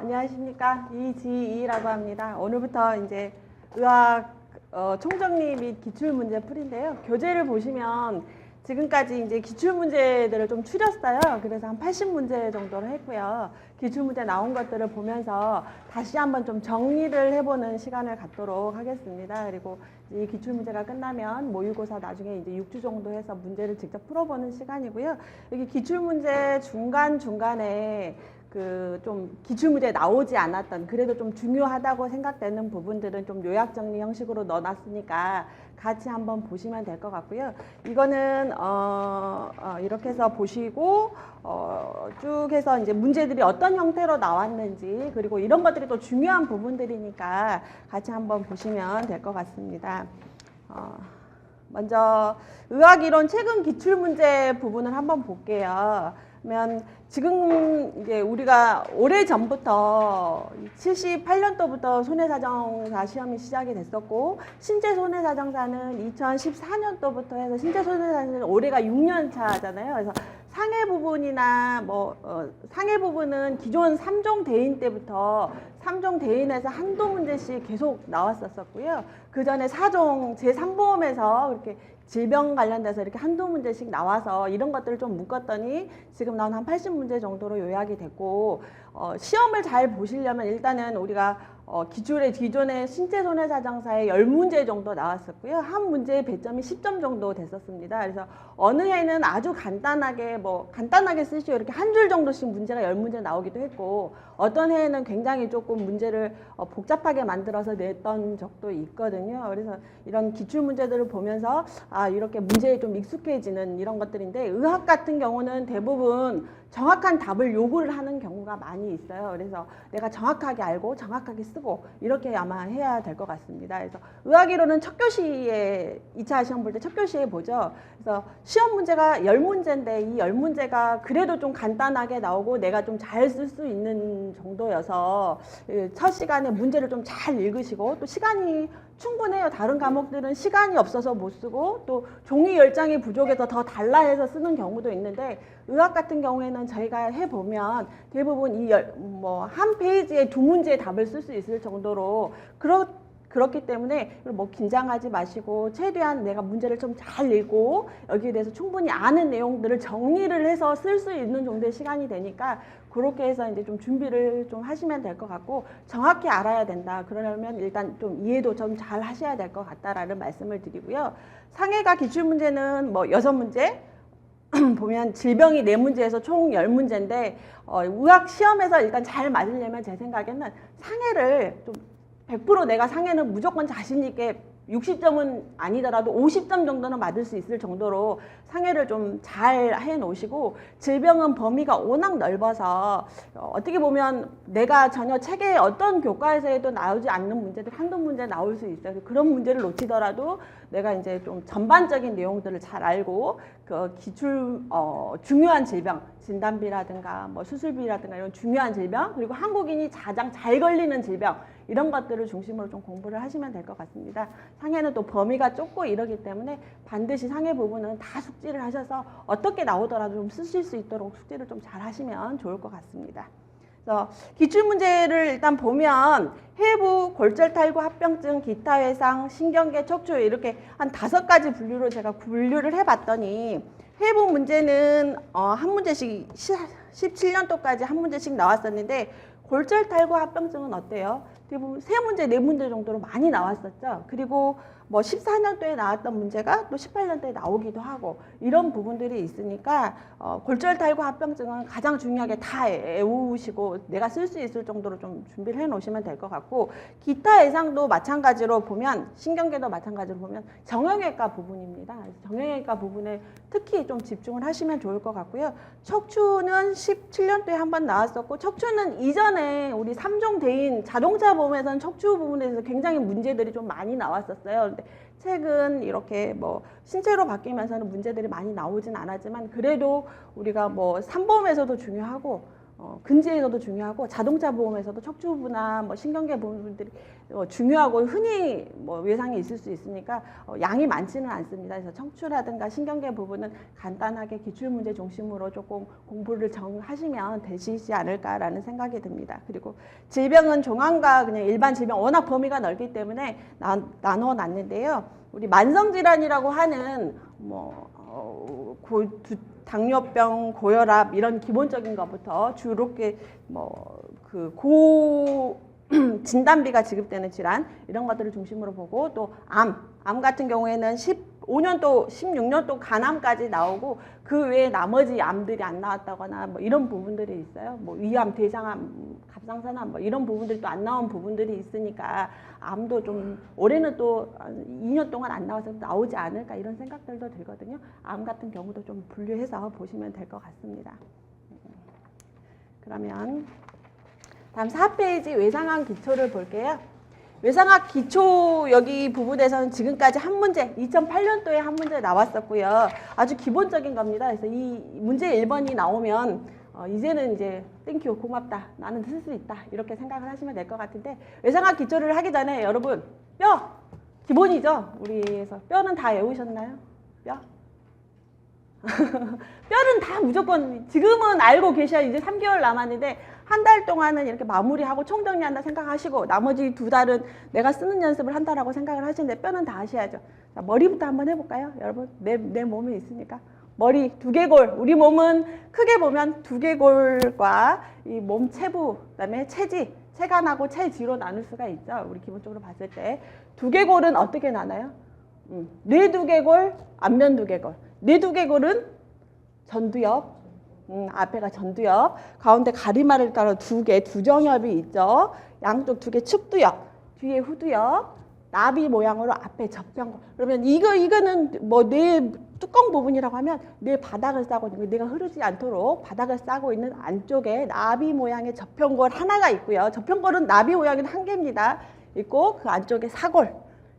안녕하십니까. 이지희라고 합니다. 오늘부터 이제 의학 총정리 및 기출문제 풀인데요. 교재를 보시면 지금까지 이제 기출문제들을 좀 추렸어요. 그래서 한 80문제 정도를 했고요. 기출문제 나온 것들을 보면서 다시 한번 좀 정리를 해보는 시간을 갖도록 하겠습니다. 그리고 이 기출문제가 끝나면 모의고사 나중에 이제 6주 정도 해서 문제를 직접 풀어보는 시간이고요. 여기 기출문제 중간중간에 좀 기출문제에 나오지 않았던 그래도 좀 중요하다고 생각되는 부분들은 좀 요약 정리 형식으로 넣어놨으니까 같이 한번 보시면 될 것 같고요. 이거는 이렇게 해서 보시고 쭉 해서 이제 문제들이 어떤 형태로 나왔는지 그리고 이런 것들이 또 중요한 부분들이니까 같이 한번 보시면 될 것 같습니다. 먼저 의학이론 최근 기출문제 부분을 한번 볼게요. 그러면 지금 이제 우리가 오래 전부터 78년도부터 손해사정사 시험이 시작이 됐었고 신체손해사정사는 2014년도부터 해서 신체손해사정사는 올해가 6년 차잖아요. 그래서 상해 부분이나 상해 부분은 기존 3종 대인 때부터 3종 대인에서 한두 문제씩 계속 나왔었고요. 그 전에 4종 제3보험에서 이렇게 질병 관련돼서 이렇게 한두 문제씩 나와서 이런 것들을 좀 묶었더니 지금 나온 한 80문제 정도로 요약이 됐고 시험을 잘 보시려면 일단은 우리가 기존의 신체손해사정사에 10문제 정도 나왔었고요. 한 문제의 배점이 10점 정도 됐었습니다. 그래서 어느 해는 아주 간단하게 간단하게 쓰시오 이렇게 한 줄 정도씩 문제가 10문제 나오기도 했고 어떤 해에는 굉장히 조금 문제를 복잡하게 만들어서 냈던 적도 있거든요. 그래서 이런 기출문제들을 보면서 이렇게 문제에 좀 익숙해지는 이런 것들인데 의학 같은 경우는 대부분 정확한 답을 요구를 하는 경우가 많이 있어요. 그래서 내가 정확하게 알고 정확하게 쓰고 이렇게 아마 해야 될 것 같습니다. 그래서 의학이론은 첫 교시에 2차 시험 볼 때 첫 교시에 보죠. 그래서 시험 문제가 10문제인데 이 10문제가 그래도 좀 간단하게 나오고 내가 좀 잘 쓸 수 있는 정도여서 첫 시간에 문제를 좀 잘 읽으시고 또 시간이 충분해요. 다른 과목들은 시간이 없어서 못 쓰고 또 종이 10장이 부족해서 더 달라 해서 쓰는 경우도 있는데 의학 같은 경우에는 저희가 해보면 대부분 한 페이지에 2문제의 답을 쓸 수 있을 정도로 그렇기 때문에 긴장하지 마시고 최대한 내가 문제를 좀 잘 읽고 여기에 대해서 충분히 아는 내용들을 정리를 해서 쓸 수 있는 정도의 시간이 되니까 그렇게 해서 이제 좀 준비를 좀 하시면 될 것 같고 정확히 알아야 된다. 그러려면 일단 좀 이해도 좀 잘 하셔야 될 것 같다라는 말씀을 드리고요. 상해가 기출문제는 6문제 보면 질병이 4문제에서 총 10문제인데 의학 시험에서 일단 잘 맞으려면 제 생각에는 상해를 좀 100% 내가 상해는 무조건 자신 있게 60점은 아니더라도 50점 정도는 맞을 수 있을 정도로 상해를 좀 잘 해놓으시고 질병은 범위가 워낙 넓어서 어떻게 보면 내가 전혀 책에 어떤 교과에서도 나오지 않는 문제들 한두 문제 나올 수 있어요. 그런 문제를 놓치더라도 내가 이제 좀 전반적인 내용들을 잘 알고 그 중요한 질병 진단비라든가 수술비라든가 이런 중요한 질병 그리고 한국인이 가장 잘 걸리는 질병 이런 것들을 중심으로 좀 공부를 하시면 될 것 같습니다. 상해는 또 범위가 좁고 이러기 때문에 반드시 상해 부분은 다 숙지를 하셔서 어떻게 나오더라도 좀 쓰실 수 있도록 숙지를 좀 잘 하시면 좋을 것 같습니다. 그래서 기출문제를 일단 보면 해부, 골절탈구, 합병증, 기타 외상, 신경계, 척추 이렇게 한 5가지 분류로 제가 분류를 해봤더니 해부 문제는 한 문제씩 17년도까지 한 문제씩 나왔었는데 골절탈구 합병증은 어때요? 대부분 3문제, 4문제 정도로 많이 나왔었죠. 그리고 14년도에 나왔던 문제가 또 18년도에 나오기도 하고 이런 부분들이 있으니까 골절탈구 합병증은 가장 중요하게 다 외우시고 내가 쓸 수 있을 정도로 좀 준비를 해 놓으시면 될 것 같고 기타 외상도 마찬가지로 보면 신경계도 마찬가지로 보면 정형외과 부분입니다. 정형외과 부분에 특히 좀 집중을 하시면 좋을 것 같고요. 척추는 17년도에 한번 나왔었고 척추는 이전에 우리 3종 대인 자동차 보험에서는 척추 부분에서 굉장히 문제들이 좀 많이 나왔었어요. 근데 최근 이렇게 신체로 바뀌면서는 문제들이 많이 나오진 않았지만 그래도 우리가 3보험에서도 중요하고 근지에서도 중요하고 자동차 보험에서도 척추부나 뭐 신경계 부분들이 중요하고 흔히 뭐 외상이 있을 수 있으니까 양이 많지는 않습니다. 그래서 척추라든가 신경계 부분은 간단하게 기출문제 중심으로 조금 공부를 하시면 되시지 않을까라는 생각이 듭니다. 그리고 질병은 종합과 그냥 일반 질병 워낙 범위가 넓기 때문에 나눠 놨는데요. 우리 만성질환이라고 하는 뭐 당뇨병, 고혈압 이런 기본적인 것부터 주로 진단비가 지급되는 질환 이런 것들을 중심으로 보고 또 암 같은 경우에는 15년도, 16년도 간암까지 나오고 그 외에 나머지 암들이 안 나왔다거나 뭐 이런 부분들이 있어요. 뭐 위암, 대장암, 갑상선암 뭐 이런 부분들이 또 안 나온 부분들이 있으니까 암도 좀 올해는 또 2년 동안 안 나와서 나오지 않을까 이런 생각들도 들거든요. 암 같은 경우도 좀 분류해서 보시면 될 것 같습니다. 그러면 다음 4페이지 외상학 기초를 볼게요. 외상학 기초 여기 부분에서는 지금까지 한 문제 2008년도에 한 문제 나왔었고요. 아주 기본적인 겁니다. 그래서 이 문제 1번이 나오면 이제는 이제 땡큐 고맙다 나는 쓸 수 있다 이렇게 생각을 하시면 될 것 같은데 외상학 기초를 하기 전에 여러분 뼈 기본이죠. 우리에서 뼈는 다 외우셨나요? 뼈? 뼈는 다 무조건 지금은 알고 계셔야 이제 3개월 남았는데 한 달 동안은 이렇게 마무리하고 총정리한다 생각하시고 나머지 2달은 내가 쓰는 연습을 한다라고 생각을 하시는데 뼈는 다 하셔야죠. 자, 머리부터 한번 해볼까요? 여러분 내 몸에 있으니까 머리, 두개골. 우리 몸은 크게 보면 두개골과 이 몸 체부, 그다음에 체지, 체간하고 체지로 나눌 수가 있죠. 우리 기본적으로 봤을 때 두개골은 어떻게 나눠요? 뇌두개골, 안면두개골. 뇌두개골은 전두엽. 앞에가 전두엽, 가운데 가리마를 따라 2개 두정엽이 있죠. 양쪽 2개 측두엽, 뒤에 후두엽, 나비 모양으로 앞에 접평골. 그러면 이거는 뭐 뇌 뚜껑 부분이라고 하면 뇌 바닥을 싸고 있는 거, 뇌가 흐르지 않도록 바닥을 싸고 있는 안쪽에 나비 모양의 접평골 하나가 있고요. 접평골은 나비 모양인 한 개입니다. 있고 그 안쪽에 사골.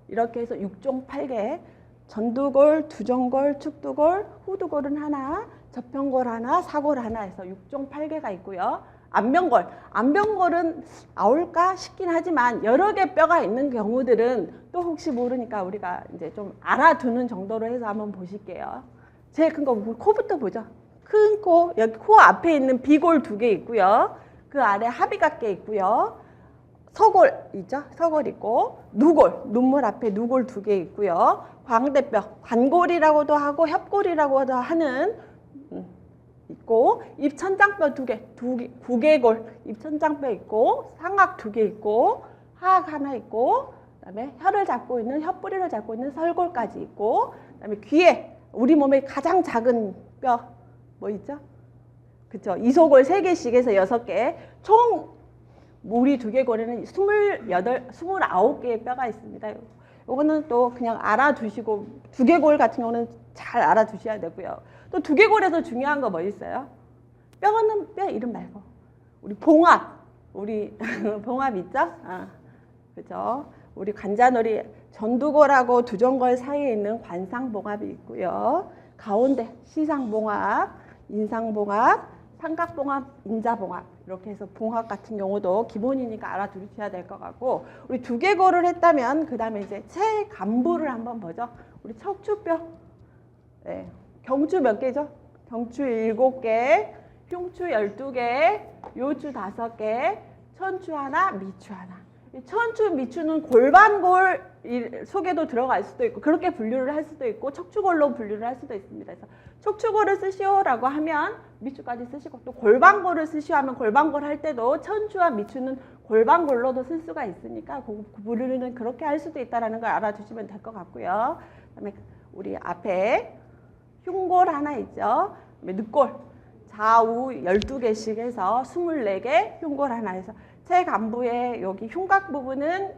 이렇게 해서 6종 8개. 전두골, 두정골, 측두골, 후두골은 하나, 접평골 하나, 사골 하나 해서 6종 8개가 있고요. 안면골. 안면골은 나올까 싶긴 하지만 여러 개 뼈가 있는 경우들은 또 혹시 모르니까 우리가 이제 좀 알아두는 정도로 해서 한번 보실게요. 제일 큰 거 코부터 보죠. 큰 코, 여기 코 앞에 있는 비골 2개 있고요. 그 아래 합의각계 있고요. 서골 있죠? 서골 있고 누골, 눈물 앞에 누골 2개 있고요. 광대뼈, 관골이라고도 하고 협골이라고도 하는 있고 입천장뼈 2개, 9개골 입천장뼈 있고 상악 2개 있고 하악 하나 있고 그다음에 혀를 잡고 있는 혀뿌리를 잡고 있는 설골까지 있고 그다음에 귀에 우리 몸의 가장 작은 뼈 뭐 있죠? 그쵸? 이소골 3개씩 해서 6개 총 우리 두개골에는 29개의 뼈가 있습니다. 요거는 또 그냥 알아두시고 두개골 같은 경우는 잘 알아두셔야 되고요. 또 두개골에서 중요한 거 뭐 있어요? 뼈는 뼈 이름 말고 우리 봉합, 우리 봉합 있죠? 그죠? 우리 관자놀이 전두골하고 두정골 사이에 있는 관상봉합이 있고요. 가운데 시상봉합, 인상봉합, 삼각봉합, 인자봉합 이렇게 해서 봉합 같은 경우도 기본이니까 알아두셔야 될 것 같고 우리 두개골을 했다면 그 다음에 이제 체간부를 한번 보죠. 우리 척추뼈, 네. 경추 몇 개죠? 경추 7개, 흉추 12개, 요추 5개, 천추 하나, 미추 하나. 이 천추, 미추는 골반골 속에도 들어갈 수도 있고 그렇게 분류를 할 수도 있고 척추골로 분류를 할 수도 있습니다. 그래서 척추골을 쓰시오라고 하면 미추까지 쓰시고 또 골반골을 쓰시오 하면 골반골 할 때도 천추와 미추는 골반골로도 쓸 수가 있으니까 그 분류는 그렇게 할 수도 있다는 걸 알아두시면 될 것 같고요. 그다음에 우리 앞에 흉골 하나 있죠. 늑골 좌우 12개씩 해서 24개 흉골 하나 해서 체간부의 여기 흉곽 부분은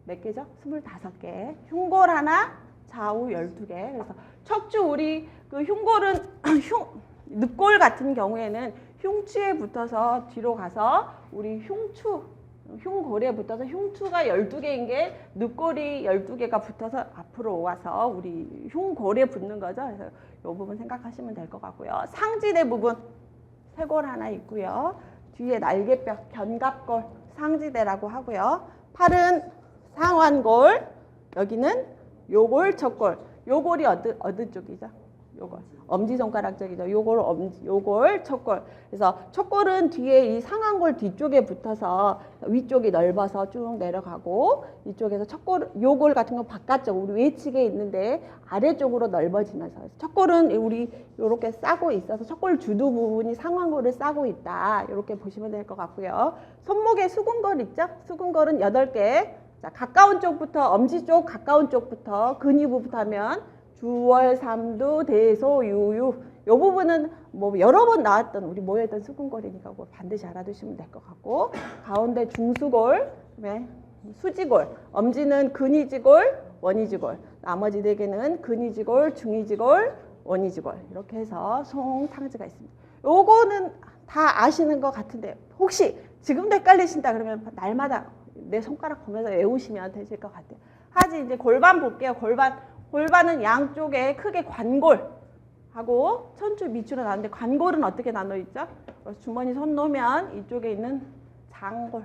몇 개죠? 25개. 흉골 하나, 좌우 12개. 그래서 척추 우리 그 흉골은 늑골 같은 경우에는 흉추에 붙어서 뒤로 가서 우리 흉골에 붙어서 흉추가 12개인 게 늑골이 12개가 붙어서 앞으로 와서 우리 흉골에 붙는 거죠. 그래서 이 부분 생각하시면 될 것 같고요. 상지대 부분 쇄골 하나 있고요. 뒤에 날개뼈, 견갑골, 상지대라고 하고요. 팔은 상완골, 여기는 요골, 척골. 요골이 어느 쪽이죠? 요골. 엄지손가락 쪽이죠. 요골, 척골. 그래서 척골은 뒤에 이 상완골 뒤쪽에 붙어서 위쪽이 넓어서 쭉 내려가고, 이쪽에서 요골 같은 건 바깥쪽, 우리 외측에 있는데 아래쪽으로 넓어지면서. 척골은 우리 요렇게 싸고 있어서 척골 주두 부분이 상완골을 싸고 있다. 이렇게 보시면 될 것 같고요. 손목에 수근골 있죠? 수근골은 8개. 자, 가까운 쪽부터, 엄지 쪽 가까운 쪽부터 근위부부터 하면 주월, 삼두, 대소, 유유. 요 부분은 뭐 여러 번 나왔던 우리 모여있던 수근골이니까 그거 반드시 알아두시면 될 것 같고, 가운데 중수골, 그다음에 수지골, 엄지는 근위지골, 원위지골, 나머지 4개는 근위지골, 중위지골, 원위지골, 이렇게 해서 송탕지가 있습니다. 요거는 다 아시는 것 같은데 혹시 지금도 헷갈리신다 그러면 날마다 내 손가락 보면서 외우시면 되실 것 같아요. 하지 이제 골반 볼게요. 골반은 양쪽에 크게 관골하고 천추 밑으로 나누는데, 관골은 어떻게 나눠 있죠? 주머니 손 놓으면 이쪽에 있는 장골,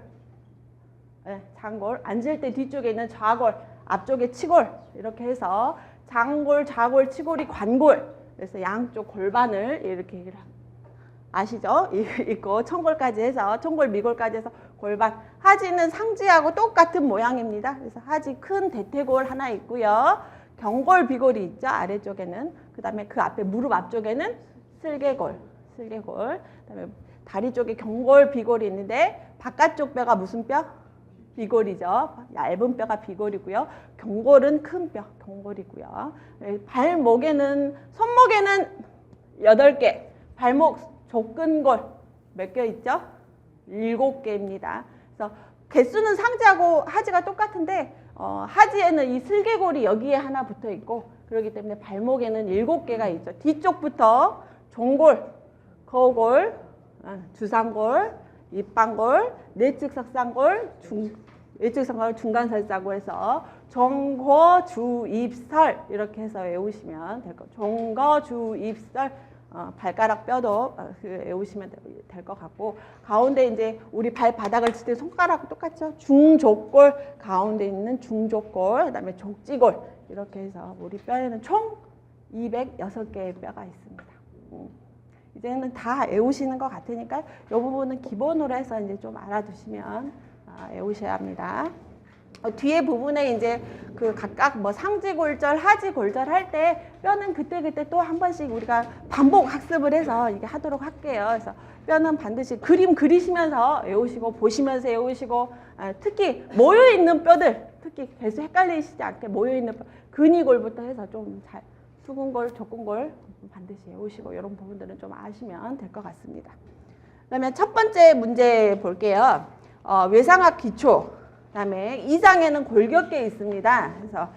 네, 장골, 앉을 때 뒤쪽에 있는 좌골, 앞쪽에 치골, 이렇게 해서 장골, 좌골, 치골이 관골. 그래서 양쪽 골반을 이렇게 아시죠? 있고 청골까지 해서, 청골 미골까지 해서 골반. 하지는 상지하고 똑같은 모양입니다. 그래서 하지 큰 대퇴골 하나 있고요. 경골, 비골이 있죠. 아래쪽에는. 그 다음에 그 앞에 무릎 앞쪽에는 슬개골. 그다음에 다리 쪽에 경골, 비골이 있는데 바깥쪽 뼈가 무슨 뼈? 비골이죠. 얇은 뼈가 비골이고요. 경골은 큰 뼈, 경골이고요. 발목에는, 손목에는 8개. 발목 족근골 몇 개 있죠? 7개입니다. 그래서 개수는 상지하고 하지가 똑같은데 하지에는 이 슬개골이 여기에 하나 붙어 있고, 그렇기 때문에 발목에는 7개가 있죠. 뒤쪽부터 종골, 거골, 주상골, 입방골, 내측석상골, 외측석상골, 중간설사고 해서 종거, 주, 입설 이렇게 해서 외우시면 될 것. 종거, 주, 입설. 발가락 뼈도 외우시면 될 것 같고, 가운데 이제 우리 발바닥을 칠 때 손가락 똑같죠? 중족골, 가운데 있는 중족골, 그 다음에 족지골, 이렇게 해서 우리 뼈에는 총 206개의 뼈가 있습니다. 이제는 다 외우시는 것 같으니까 이 부분은 기본으로 해서 이제 좀 알아두시면 외우셔야 합니다. 뒤에 부분에 이제 그 각각 뭐 상지골절, 하지골절 할 때 뼈는 그때그때 또 한 번씩 우리가 반복 학습을 해서 이게 하도록 할게요. 그래서 뼈는 반드시 그림 그리시면서 외우시고, 보시면서 외우시고, 특히 모여있는 뼈들, 특히 계속 헷갈리시지 않게 모여있는 뼈, 근위골부터 해서 좀 잘, 수근골, 족근골 반드시 외우시고, 이런 부분들은 좀 아시면 될 것 같습니다. 그러면 첫 번째 문제 볼게요. 외상학 기초. 그다음에 2장에는 골격계 있습니다. 그래서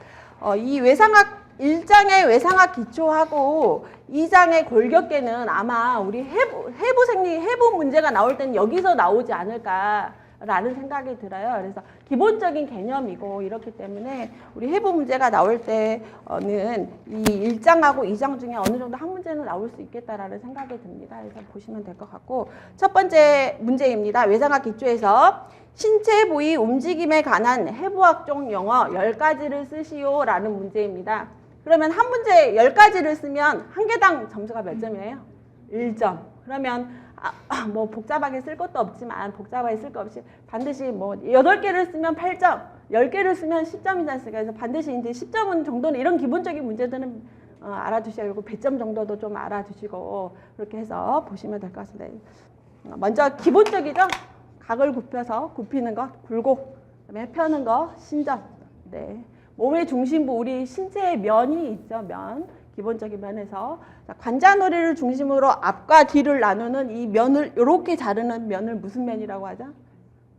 이 외상학 1장의 외상학 기초하고 2장의 골격계는 아마 우리 해부 문제가 나올 때는 여기서 나오지 않을까라는 생각이 들어요. 그래서 기본적인 개념이고, 이렇기 때문에 우리 해부 문제가 나올 때는 이 1장하고 2장 중에 어느 정도 한 문제는 나올 수 있겠다라는 생각이 듭니다. 그래서 보시면 될 것 같고, 첫 번째 문제입니다. 외상학 기초에서 신체 부위 움직임에 관한 해부학적 용어 10가지를 쓰시오 라는 문제입니다. 그러면 한 문제 10가지를 쓰면 한 개당 점수가 몇 점이에요? 1점. 그러면 뭐 복잡하게 쓸 것도 없지만, 복잡하게 쓸 것 없이 반드시 뭐 8개를 쓰면 8점, 10개를 쓰면 10점이지 않습니까? 그래서 반드시 이제 10점 정도는 이런 기본적인 문제들은 알아두셔야 하고, 100점 정도도 좀 알아두시고, 그렇게 해서 보시면 될 것 같습니다. 먼저 기본적이죠? 각을 굽히는 거, 굴곡, 그다음에 펴는 거, 신전. 네. 몸의 중심부, 우리 신체의 면이 있죠, 면. 기본적인 면에서. 자, 관자놀이를 중심으로 앞과 뒤를 나누는 이 면을, 이렇게 자르는 면을 무슨 면이라고 하죠?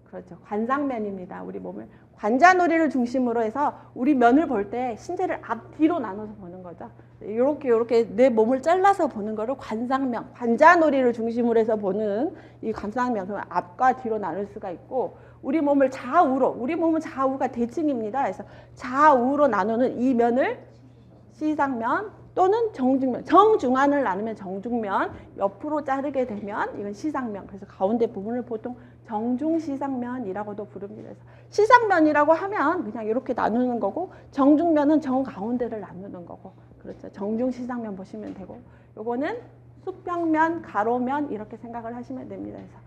그렇죠. 관상면입니다. 우리 몸을. 관자놀이를 중심으로 해서 우리 면을 볼 때 신체를 앞, 뒤로 나눠서 보는 거죠. 이렇게 내 몸을 잘라서 보는 거를 관상면, 관자놀이를 중심으로 해서 보는 이 관상면, 그러면 앞과 뒤로 나눌 수가 있고, 우리 몸을 좌우로, 우리 몸은 좌우가 대칭입니다. 그래서 좌우로 나누는 이 면을 시상면, 또는 정중면, 정중안을 나누면 정중면, 옆으로 자르게 되면 이건 시상면. 그래서 가운데 부분을 보통 정중시상면이라고도 부릅니다. 그래서 시상면이라고 하면 그냥 이렇게 나누는 거고, 정중면은 정가운데를 나누는 거고, 그렇죠. 정중시상면 보시면 되고, 요거는 수평면, 가로면 이렇게 생각을 하시면 됩니다. 그래서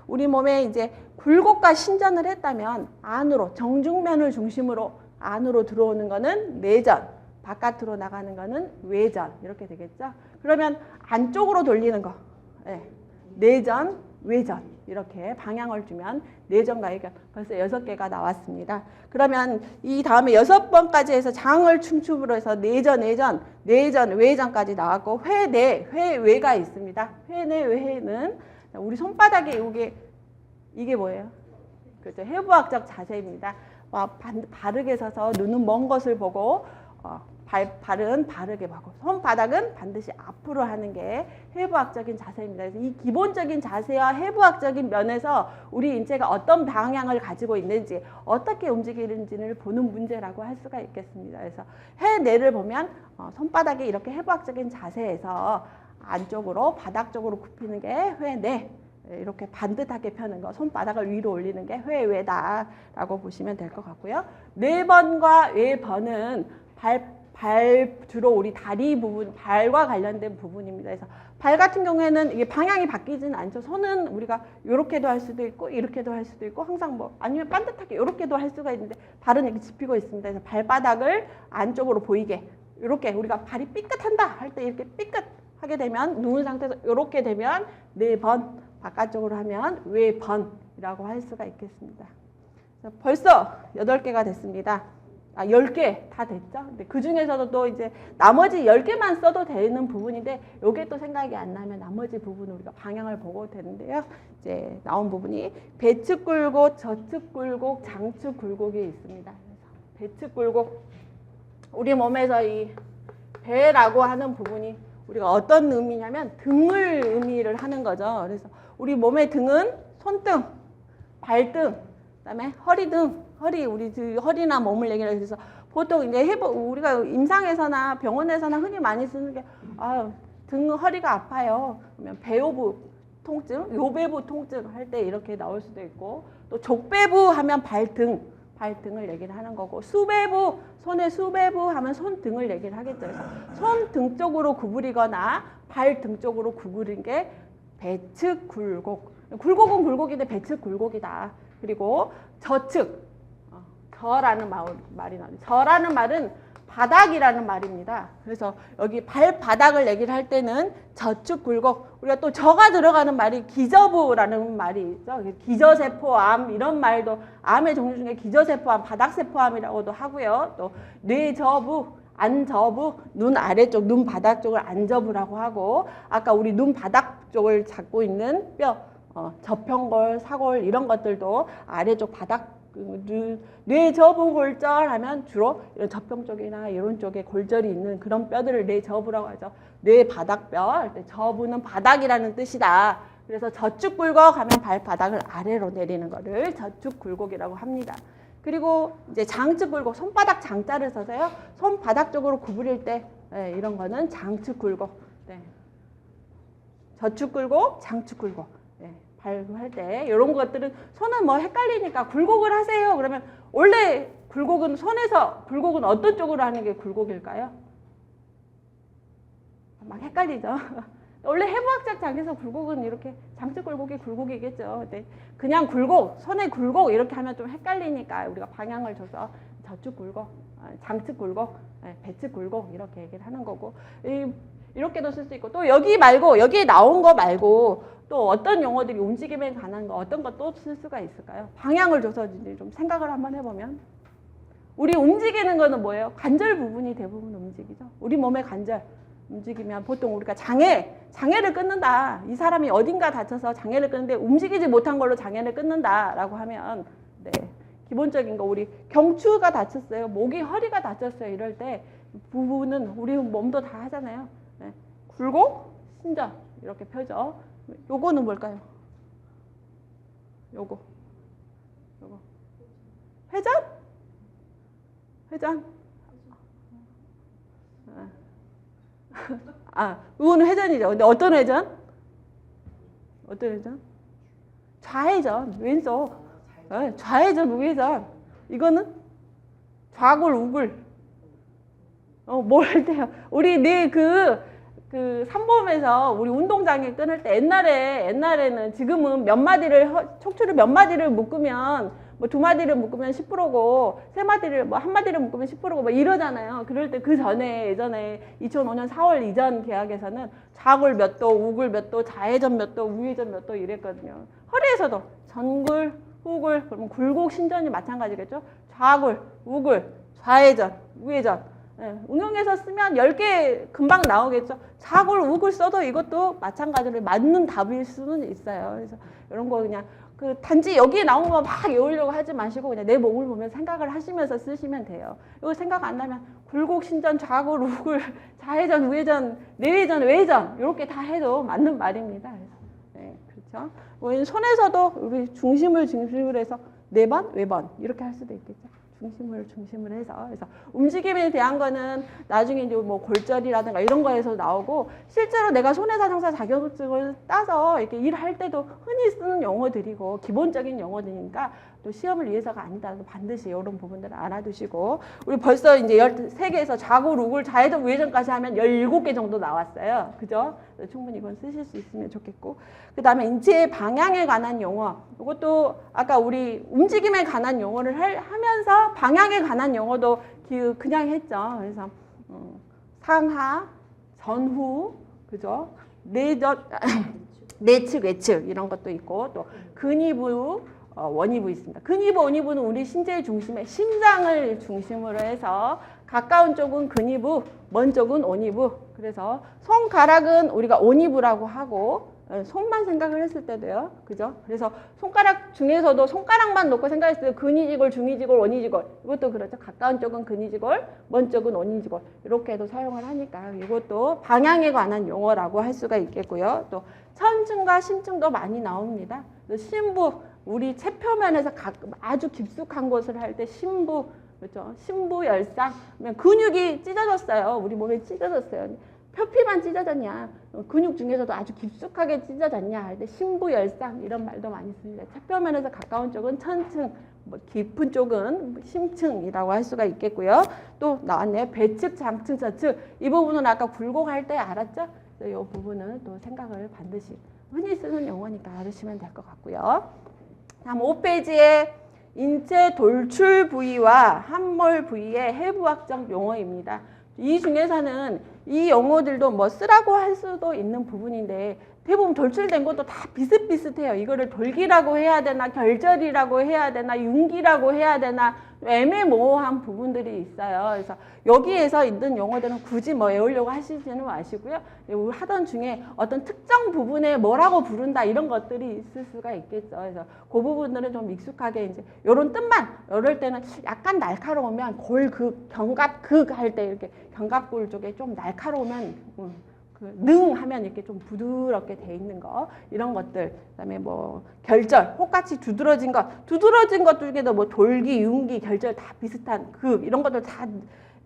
우리 몸에 이제 굴곡과 신전을 했다면 안으로, 정중면을 중심으로 안으로 들어오는 거는 내전, 바깥으로 나가는 거는 외전 이렇게 되겠죠. 그러면 안쪽으로 돌리는 거, 네. 내전, 외전 이렇게 방향을 주면 내전과 외전 벌써 6개가 나왔습니다. 그러면 이 다음에 6번까지 해서 장을 충축으로 해서 내전, 외전, 외전까지 나왔고 회내, 회외가 있습니다. 회내, 외는 우리 손바닥에 이게 뭐예요? 그렇죠. 해부학적 자세입니다. 바르게 서서 눈은 먼 것을 보고 발은 바르게 보고 손바닥은 반드시 앞으로 하는 게 해부학적인 자세입니다. 그래서 이 기본적인 자세와 해부학적인 면에서 우리 인체가 어떤 방향을 가지고 있는지 어떻게 움직이는지를 보는 문제라고 할 수가 있겠습니다. 그래서 해내를 보면 손바닥이 이렇게 해부학적인 자세에서 안쪽으로 바닥 쪽으로 굽히는 게 회내, 이렇게 반듯하게 펴는 거, 손바닥을 위로 올리는 게 회외다라고 보시면 될 것 같고요. 뇌번과 외번은 발 주로 우리 다리 부분, 발과 관련된 부분입니다. 그래서 발 같은 경우에는 이게 방향이 바뀌지는 않죠. 손은 우리가 이렇게도 할 수도 있고 이렇게도 할 수도 있고 항상 뭐 아니면 반듯하게 이렇게도 할 수가 있는데 발은 이렇게 짚히고 있습니다. 그래서 발바닥을 안쪽으로 보이게 이렇게 우리가 발이 삐끗한다 할 때 이렇게 삐끗하게 되면 누운 상태에서 이렇게 되면 뇌번, 바깥쪽으로 하면 외번이라고 할 수가 있겠습니다. 벌써 8개가 됐습니다. 10개 다 됐죠? 근데 그 중에서도 또 이제 나머지 10개만 써도 되는 부분인데 요게 또 생각이 안 나면 나머지 부분 우리가 방향을 보고 되는데요. 이제 나온 부분이 배측 굴곡, 저측 굴곡, 장측 굴곡이 있습니다. 배측 굴곡, 우리 몸에서 이 배라고 하는 부분이 우리가 어떤 의미냐면 등을 의미를 하는 거죠. 그래서 우리 몸의 등은 손등, 발등, 그다음에 허리등, 우리 허리나 몸을 얘기를 해서 보통 이제 우리가 임상에서나 병원에서나 흔히 많이 쓰는 게 등 허리가 아파요. 그러면 배요부 통증, 요배부 통증 할 때 이렇게 나올 수도 있고 또 족배부 하면 발등을 얘기를 하는 거고 수배부, 손의 수배부 하면 손등을 얘기를 하겠죠. 그래서 손등 쪽으로 구부리거나 발등 쪽으로 구부린 게 배측 굴곡. 굴곡은 굴곡인데 배측 굴곡이다. 그리고 저측, 저라는 말이 나오죠. 저라는 말은 바닥이라는 말입니다. 그래서 여기 발바닥을 얘기를 할 때는 저축 굴곡, 우리가 또 저가 들어가는 말이 기저부라는 말이 있죠. 기저세포암 이런 말도 암의 종류 중에 기저세포암, 바닥세포암이라고도 하고요. 또 뇌저부, 안저부, 눈 아래쪽, 눈 바닥 쪽을 안저부라고 하고 아까 우리 눈 바닥 쪽을 잡고 있는 뼈, 저평골, 사골 이런 것들도 아래쪽 바닥 뇌저부 골절 하면 주로 이런 저평 쪽이나 이런 쪽에 골절이 있는 그런 뼈들을 뇌저부라고 하죠. 뇌 바닥뼈 할 때 저부는 바닥이라는 뜻이다. 그래서 저축 굴곡 하면 발바닥을 아래로 내리는 거를 저축 굴곡이라고 합니다. 그리고 이제 장측 굴곡, 손바닥 장자를 써서요. 손바닥 쪽으로 구부릴 때 이런 거는 장측 굴곡. 네. 저축 굴곡, 장축 굴곡. 할 때 이런 것들은 손은 뭐 헷갈리니까 굴곡을 하세요. 그러면 원래 굴곡은 손에서 굴곡은 어떤 쪽으로 하는 게 굴곡일까요? 막 헷갈리죠. 원래 해부학적 장에서 굴곡은 이렇게 장측 굴곡이 굴곡이겠죠. 근데 그냥 굴곡, 손의 굴곡 이렇게 하면 좀 헷갈리니까 우리가 방향을 줘서 저축 굴곡, 장측 굴곡, 배측 굴곡 이렇게 얘기를 하는 거고 이렇게도 쓸 수 있고 또 여기 말고 여기에 나온 거 말고 또 어떤 용어들이 움직임에 관한 거 어떤 거 또 쓸 수가 있을까요? 방향을 줘서 이제 좀 생각을 한번 해보면 우리 움직이는 거는 뭐예요? 관절 부분이 대부분 움직이죠. 우리 몸의 관절 움직이면 보통 우리가 장애를 끊는다. 이 사람이 어딘가 다쳐서 장애를 끊는데 움직이지 못한 걸로 장애를 끊는다라고 하면 네, 기본적인 거 우리 경추가 다쳤어요. 목이 허리가 다쳤어요. 이럴 때 부분은 우리 몸도 다 하잖아요. 네. 굴곡, 신전 이렇게 펴죠. 요거는 뭘까요? 요거 회전? 아, 이거는 회전이죠. 근데 어떤 회전? 어떤 회전? 좌회전, 왼쪽. 좌회전, 우회전. 이거는 좌골, 우골. 뭘 할 때요? 우리 그 삼보험에서 우리 운동장에 끊을 때 옛날에는 지금은 몇 마디를, 척추를 몇 마디를 묶으면 뭐 두 마디를 묶으면 10%고 세 마디를 뭐 한 마디를 묶으면 10%고 뭐 이러잖아요. 그럴 때 그 전에 예전에 2005년 4월 이전 계약에서는 좌골 몇 도, 우골 몇 도, 좌회전 몇 도, 우회전 몇 도 이랬거든요. 허리에서도 전골, 후골, 그러면 굴곡 신전이 마찬가지겠죠. 좌골, 우골, 좌회전, 우회전. 네, 응용해서 쓰면 10개 금방 나오겠죠. 좌골, 우골 써도 이것도 마찬가지로 맞는 답일 수는 있어요. 그래서 이런 거 그냥 단지 여기에 나온 거 막 외우려고 하지 마시고 그냥 내 몸을 보면 생각을 하시면서 쓰시면 돼요. 이거 생각 안 나면 굴곡, 신전, 좌골, 우골, 좌회전, 우회전, 내회전, 외회전 이렇게 다 해도 맞는 말입니다. 그래서, 네, 그렇죠. 손에서도 우리 중심으로 해서 4번, 외번 이렇게 할 수도 있겠죠. 중심으로 해서. 그래서 움직임에 대한 거는 나중에 이제 뭐 골절이라든가 이런 거에서 나오고 실제로 내가 손해사정사 자격증을 따서 이렇게 일할 때도 흔히 쓰는 용어들이고 기본적인 용어들이니까 또 시험을 위해서가 아니다. 반드시 이런 부분들을 알아두시고 우리 벌써 이제 13개에서 좌골, 우골, 좌회전, 우회전까지 하면 17개 정도 나왔어요. 그죠? 충분히 이건 쓰실 수 있으면 좋겠고 그 다음에 인체 방향에 관한 용어 이것도 아까 우리 움직임에 관한 용어를 하면서 방향에 관한 용어도 그냥 했죠. 그래서 상하, 전후, 그죠? 내측, 외측 이런 것도 있고 또 근위부, 원위부 있습니다. 근위부, 원위부는 우리 신체의 중심에 심장을 중심으로 해서 가까운 쪽은 근위부, 먼 쪽은 원위부. 그래서 손가락은 우리가 원위부라고 하고 손만 생각을 했을 때도요. 그죠? 그래서 손가락 중에서도 손가락만 놓고 생각했을 때 근위지골, 중위지골, 원위지골 이것도 그렇죠. 가까운 쪽은 근위지골, 먼 쪽은 원위지골 이렇게도 사용을 하니까 이것도 방향에 관한 용어라고 할 수가 있겠고요. 또 천층과 심층도 많이 나옵니다. 심부, 우리 체표면에서 아주 깊숙한 곳을 할 때 심부, 그렇죠? 심부열상, 근육이 찢어졌어요. 우리 몸에 찢어졌어요. 표피만 찢어졌냐, 근육 중에서도 아주 깊숙하게 찢어졌냐 할 때 심부열상 이런 말도 많이 씁니다. 체표면에서 가까운 쪽은 천층, 뭐 깊은 쪽은 심층이라고 할 수가 있겠고요. 또 나왔네요. 배측, 장측, 저측 이 부분은 아까 굴곡할 때 알았죠? 이 부분은 또 생각을 반드시 흔히 쓰는 용어니까 알으시면 될 것 같고요. 다음 5페이지에 인체 돌출 부위와 함몰 부위의 해부학적 용어입니다. 이 중에서는 이 용어들도 뭐 쓰라고 할 수도 있는 부분인데 대부분 돌출된 것도 다 비슷비슷해요. 이거를 돌기라고 해야 되나 결절이라고 해야 되나 융기라고 해야 되나 애매모호한 부분들이 있어요. 그래서 여기에서 있는 용어들은 굳이 뭐 외우려고 하시지는 마시고요. 하던 중에 어떤 특정 부분에 뭐라고 부른다 이런 것들이 있을 수가 있겠죠. 그래서 그 부분들은 좀 익숙하게 이제 이런 뜻만 이럴 때는 약간 날카로우면 골극, 견갑극 할 때 이렇게 견갑골 쪽에 좀 날카로우면 능 하면 이렇게 좀 부드럽게 돼 있는 거 이런 것들 그다음에 뭐 결절 혹같이 두드러진 것 중에도 뭐 돌기, 융기, 결절 다 비슷한 이런 것들 다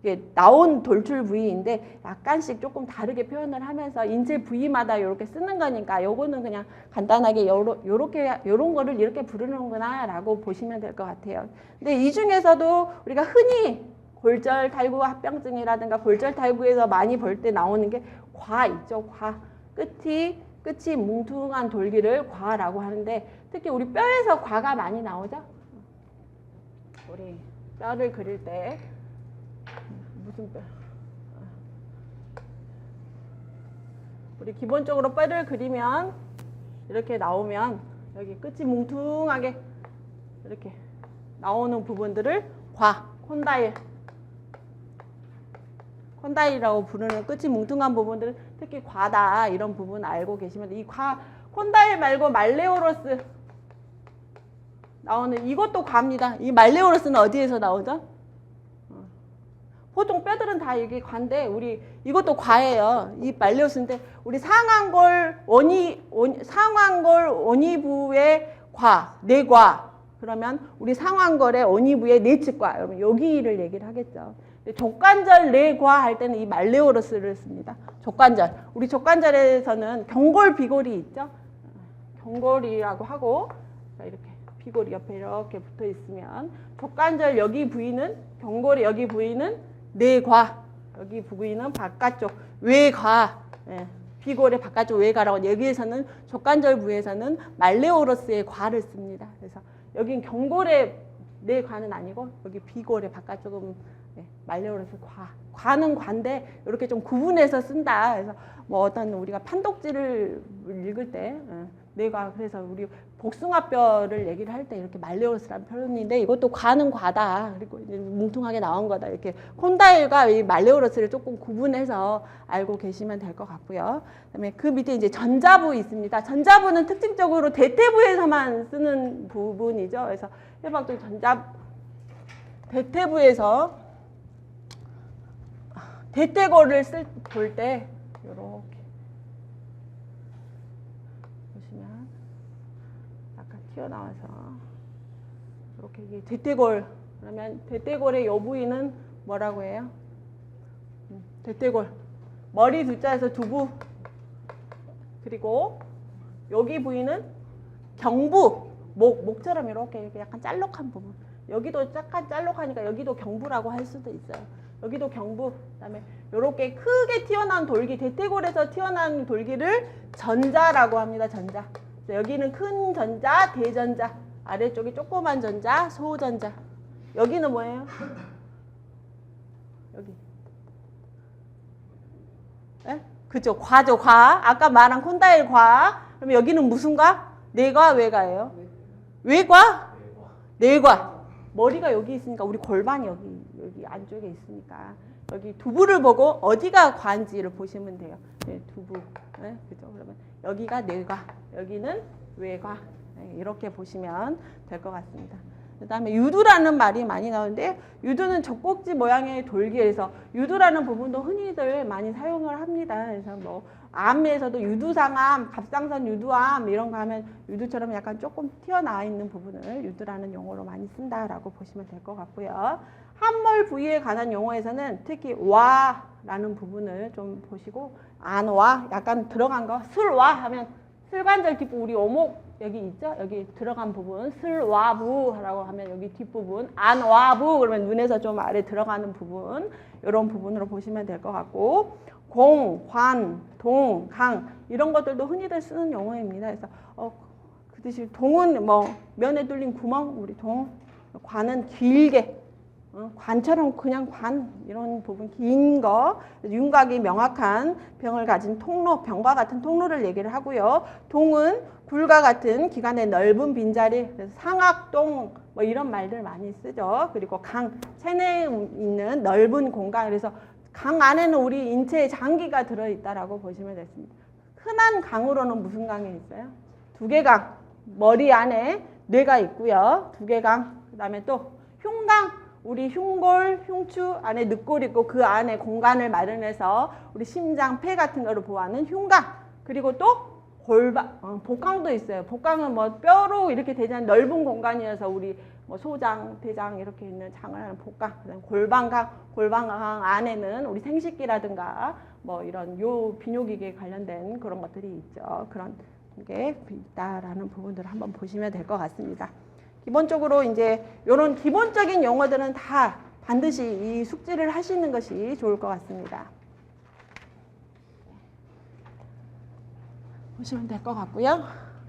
이게 나온 돌출 부위인데 약간씩 조금 다르게 표현을 하면서 인체 부위마다 이렇게 쓰는 거니까 요거는 그냥 간단하게 요런 거를 이렇게 부르는구나라고 보시면 될 것 같아요. 근데 이 중에서도 우리가 흔히 골절 탈구 합병증이라든가 골절 탈구에서 많이 볼 때 나오는 게 과 있죠. 과. 끝이 뭉퉁한 돌기를 과라고 하는데 특히 우리 뼈에서 과가 많이 나오죠. 우리 뼈를 그릴 때 무슨 뼈? 우리 기본적으로 뼈를 그리면 이렇게 나오면 여기 끝이 뭉퉁하게 이렇게 나오는 부분들을 과, 콘다일이라고 부르는 끝이 뭉퉁한 부분들은 특히 과다 이런 부분 알고 계시면 이 콘다일 말고 말레오로스 나오는 이것도 과입니다. 이 말레오로스는 어디에서 나오죠? 보통 뼈들은 다 이게 과인데 우리 이것도 과예요. 이 말레오로스인데 우리 상완골 원위부의 과, 내과 그러면 우리 상완골의 원위부의 내측과 여러분 여기를 얘기를 하겠죠. 족관절 내과 할 때는 이 말레오로스를 씁니다. 족관절. 우리 족관절에서는 경골, 비골이 있죠. 경골이라고 하고 이렇게 비골이 옆에 이렇게 붙어 있으면 족관절 여기 부위는 경골의 여기 부위는 내과, 여기 부위는 바깥쪽 외과. 예. 비골의 바깥쪽 외과라고 여기에서는 족관절 부위에서는 말레오로스의 과를 씁니다. 그래서 여긴 경골의 내과는 아니고 여기 비골의 바깥쪽은 말레오로스 과. 과는 과인데 이렇게 좀 구분해서 쓴다. 그래서 뭐 어떤 우리가 판독지를 읽을 때 내과 그래서 우리 복숭아뼈를 얘기를 할 때 이렇게 말레오로스라는 표현인데 이것도 과는 과다. 그리고 이제 뭉퉁하게 나온 거다. 이렇게 콘다일과 이 말레오로스를 조금 구분해서 알고 계시면 될 것 같고요. 그다음에 그 밑에 이제 전자부 있습니다. 전자부는 특징적으로 대퇴부에서만 쓰는 부분이죠. 그래서 해박도 대퇴부에서 대퇴골을 볼 때 이렇게 보시면 약간 튀어나와서 이렇게 이게 대퇴골 그러면 대퇴골의 요 부위는 뭐라고 해요? 대퇴골 머리 두자에서 두부 그리고 여기 부위는 경부 목처럼 이렇게 약간 짤록한 부분 여기도 약간 짤록하니까 여기도 경부라고 할 수도 있어요. 여기도 경부, 그다음에 이렇게 크게 튀어나온 돌기, 대퇴골에서 튀어나온 돌기를 전자라고 합니다. 전자. 여기는 큰 전자, 대전자, 아래쪽이 조그만 전자, 소전자. 여기는 뭐예요? 여기. 네? 그죠? 과죠, 과. 아까 말한 콘다일 과. 그럼 여기는 무슨 과? 내과, 외과예요? 외과? 내과. 머리가 여기 있으니까 우리 골반이 여기 안쪽에 있으니까 여기 두부를 보고 어디가 과인지를 보시면 돼요. 네, 두부. 네, 그죠? 그러면 여기가 내과, 여기는 외과. 네, 이렇게 보시면 될 것 같습니다. 그다음에 유두라는 말이 많이 나오는데 유두는 젖꼭지 모양의 돌기에서 유두라는 부분도 흔히들 많이 사용을 합니다. 그래서 뭐 암에서도 유두상암, 갑상선 유두암 이런 거 하면 유두처럼 약간 조금 튀어나와 있는 부분을 유두라는 용어로 많이 쓴다라고 보시면 될 것 같고요. 함몰 부위에 관한 용어에서는 특히 와라는 부분을 좀 보시고 안와 약간 들어간 거 슬와 하면 슬관절 뒷부분 우리 오목 여기 있죠? 여기 들어간 부분 슬와부라고 하면 여기 뒷부분 안와부 그러면 눈에서 좀 아래 들어가는 부분 이런 부분으로 보시면 될 것 같고 공, 관, 동, 강 이런 것들도 흔히들 쓰는 용어입니다. 그래서 그 뜻이 동은 뭐 면에 뚫린 구멍 우리 동, 관은 길게 관처럼 그냥 관 이런 부분 긴 거 윤곽이 명확한 병을 가진 통로 병과 같은 통로를 얘기를 하고요. 동은 굴과 같은 기관의 넓은 빈자리 그래서 상악동 뭐 이런 말들 많이 쓰죠. 그리고 강 체내에 있는 넓은 공간 그래서 강 안에는 우리 인체의 장기가 들어있다라고 보시면 됐습니다. 흔한 강으로는 무슨 강이 있어요? 두개강 머리 안에 뇌가 있고요. 두개강 그다음에 또 흉강 우리 흉골, 흉추 안에 늑골 있고 그 안에 공간을 마련해서 우리 심장, 폐 같은 거를 보호하는 흉강 그리고 또 골반, 복강도 있어요. 복강은 뭐 뼈로 이렇게 되지 않은 넓은 공간이어서 우리 뭐 소장, 대장 이렇게 있는 장을 하는 복강, 골반강, 골반강 안에는 우리 생식기라든가 뭐 이런 요 비뇨기계에 관련된 그런 것들이 있죠. 그런 게 있다라는 부분들을 한번 보시면 될 것 같습니다. 기본적으로 이제 이런 기본적인 용어들은 다 반드시 이 숙지를 하시는 것이 좋을 것 같습니다. 보시면 될 것 같고요.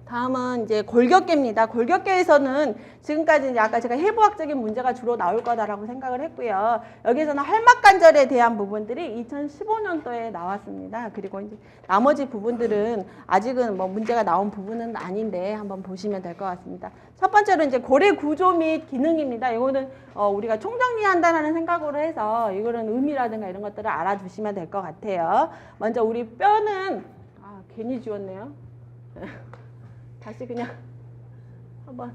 다음은 이제 골격계입니다. 골격계에서는 지금까지 이제 아까 제가 해부학적인 문제가 주로 나올 거다라고 생각을 했고요. 여기서는 할막관절에 대한 부분들이 2015년도에 나왔습니다. 그리고 이제 나머지 부분들은 아직은 뭐 문제가 나온 부분은 아닌데 한번 보시면 될 것 같습니다. 첫 번째로 이제 고래 구조 및 기능입니다. 이거는 우리가 총정리한다는 생각으로 해서 이거는 의미라든가 이런 것들을 알아두시면 될 것 같아요. 먼저 우리 뼈는 괜히 지웠네요. 다시 그냥 한번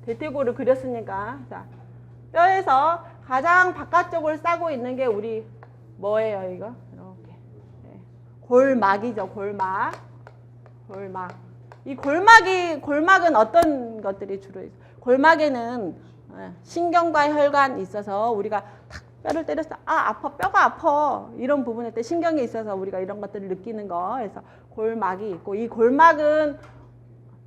대퇴골을 그렸으니까 자 뼈에서 가장 바깥쪽을 싸고 있는 게 우리 뭐예요 이거? 이렇게 골막이죠. 골막. 이 골막은 어떤 것들이 주로 있어요? 골막에는 신경과 혈관이 있어서 우리가 탁 뼈를 때렸어. 아, 아파. 뼈가 아파. 이런 부분에 때 신경이 있어서 우리가 이런 것들을 느끼는 거. 그래서 골막이 있고 이 골막은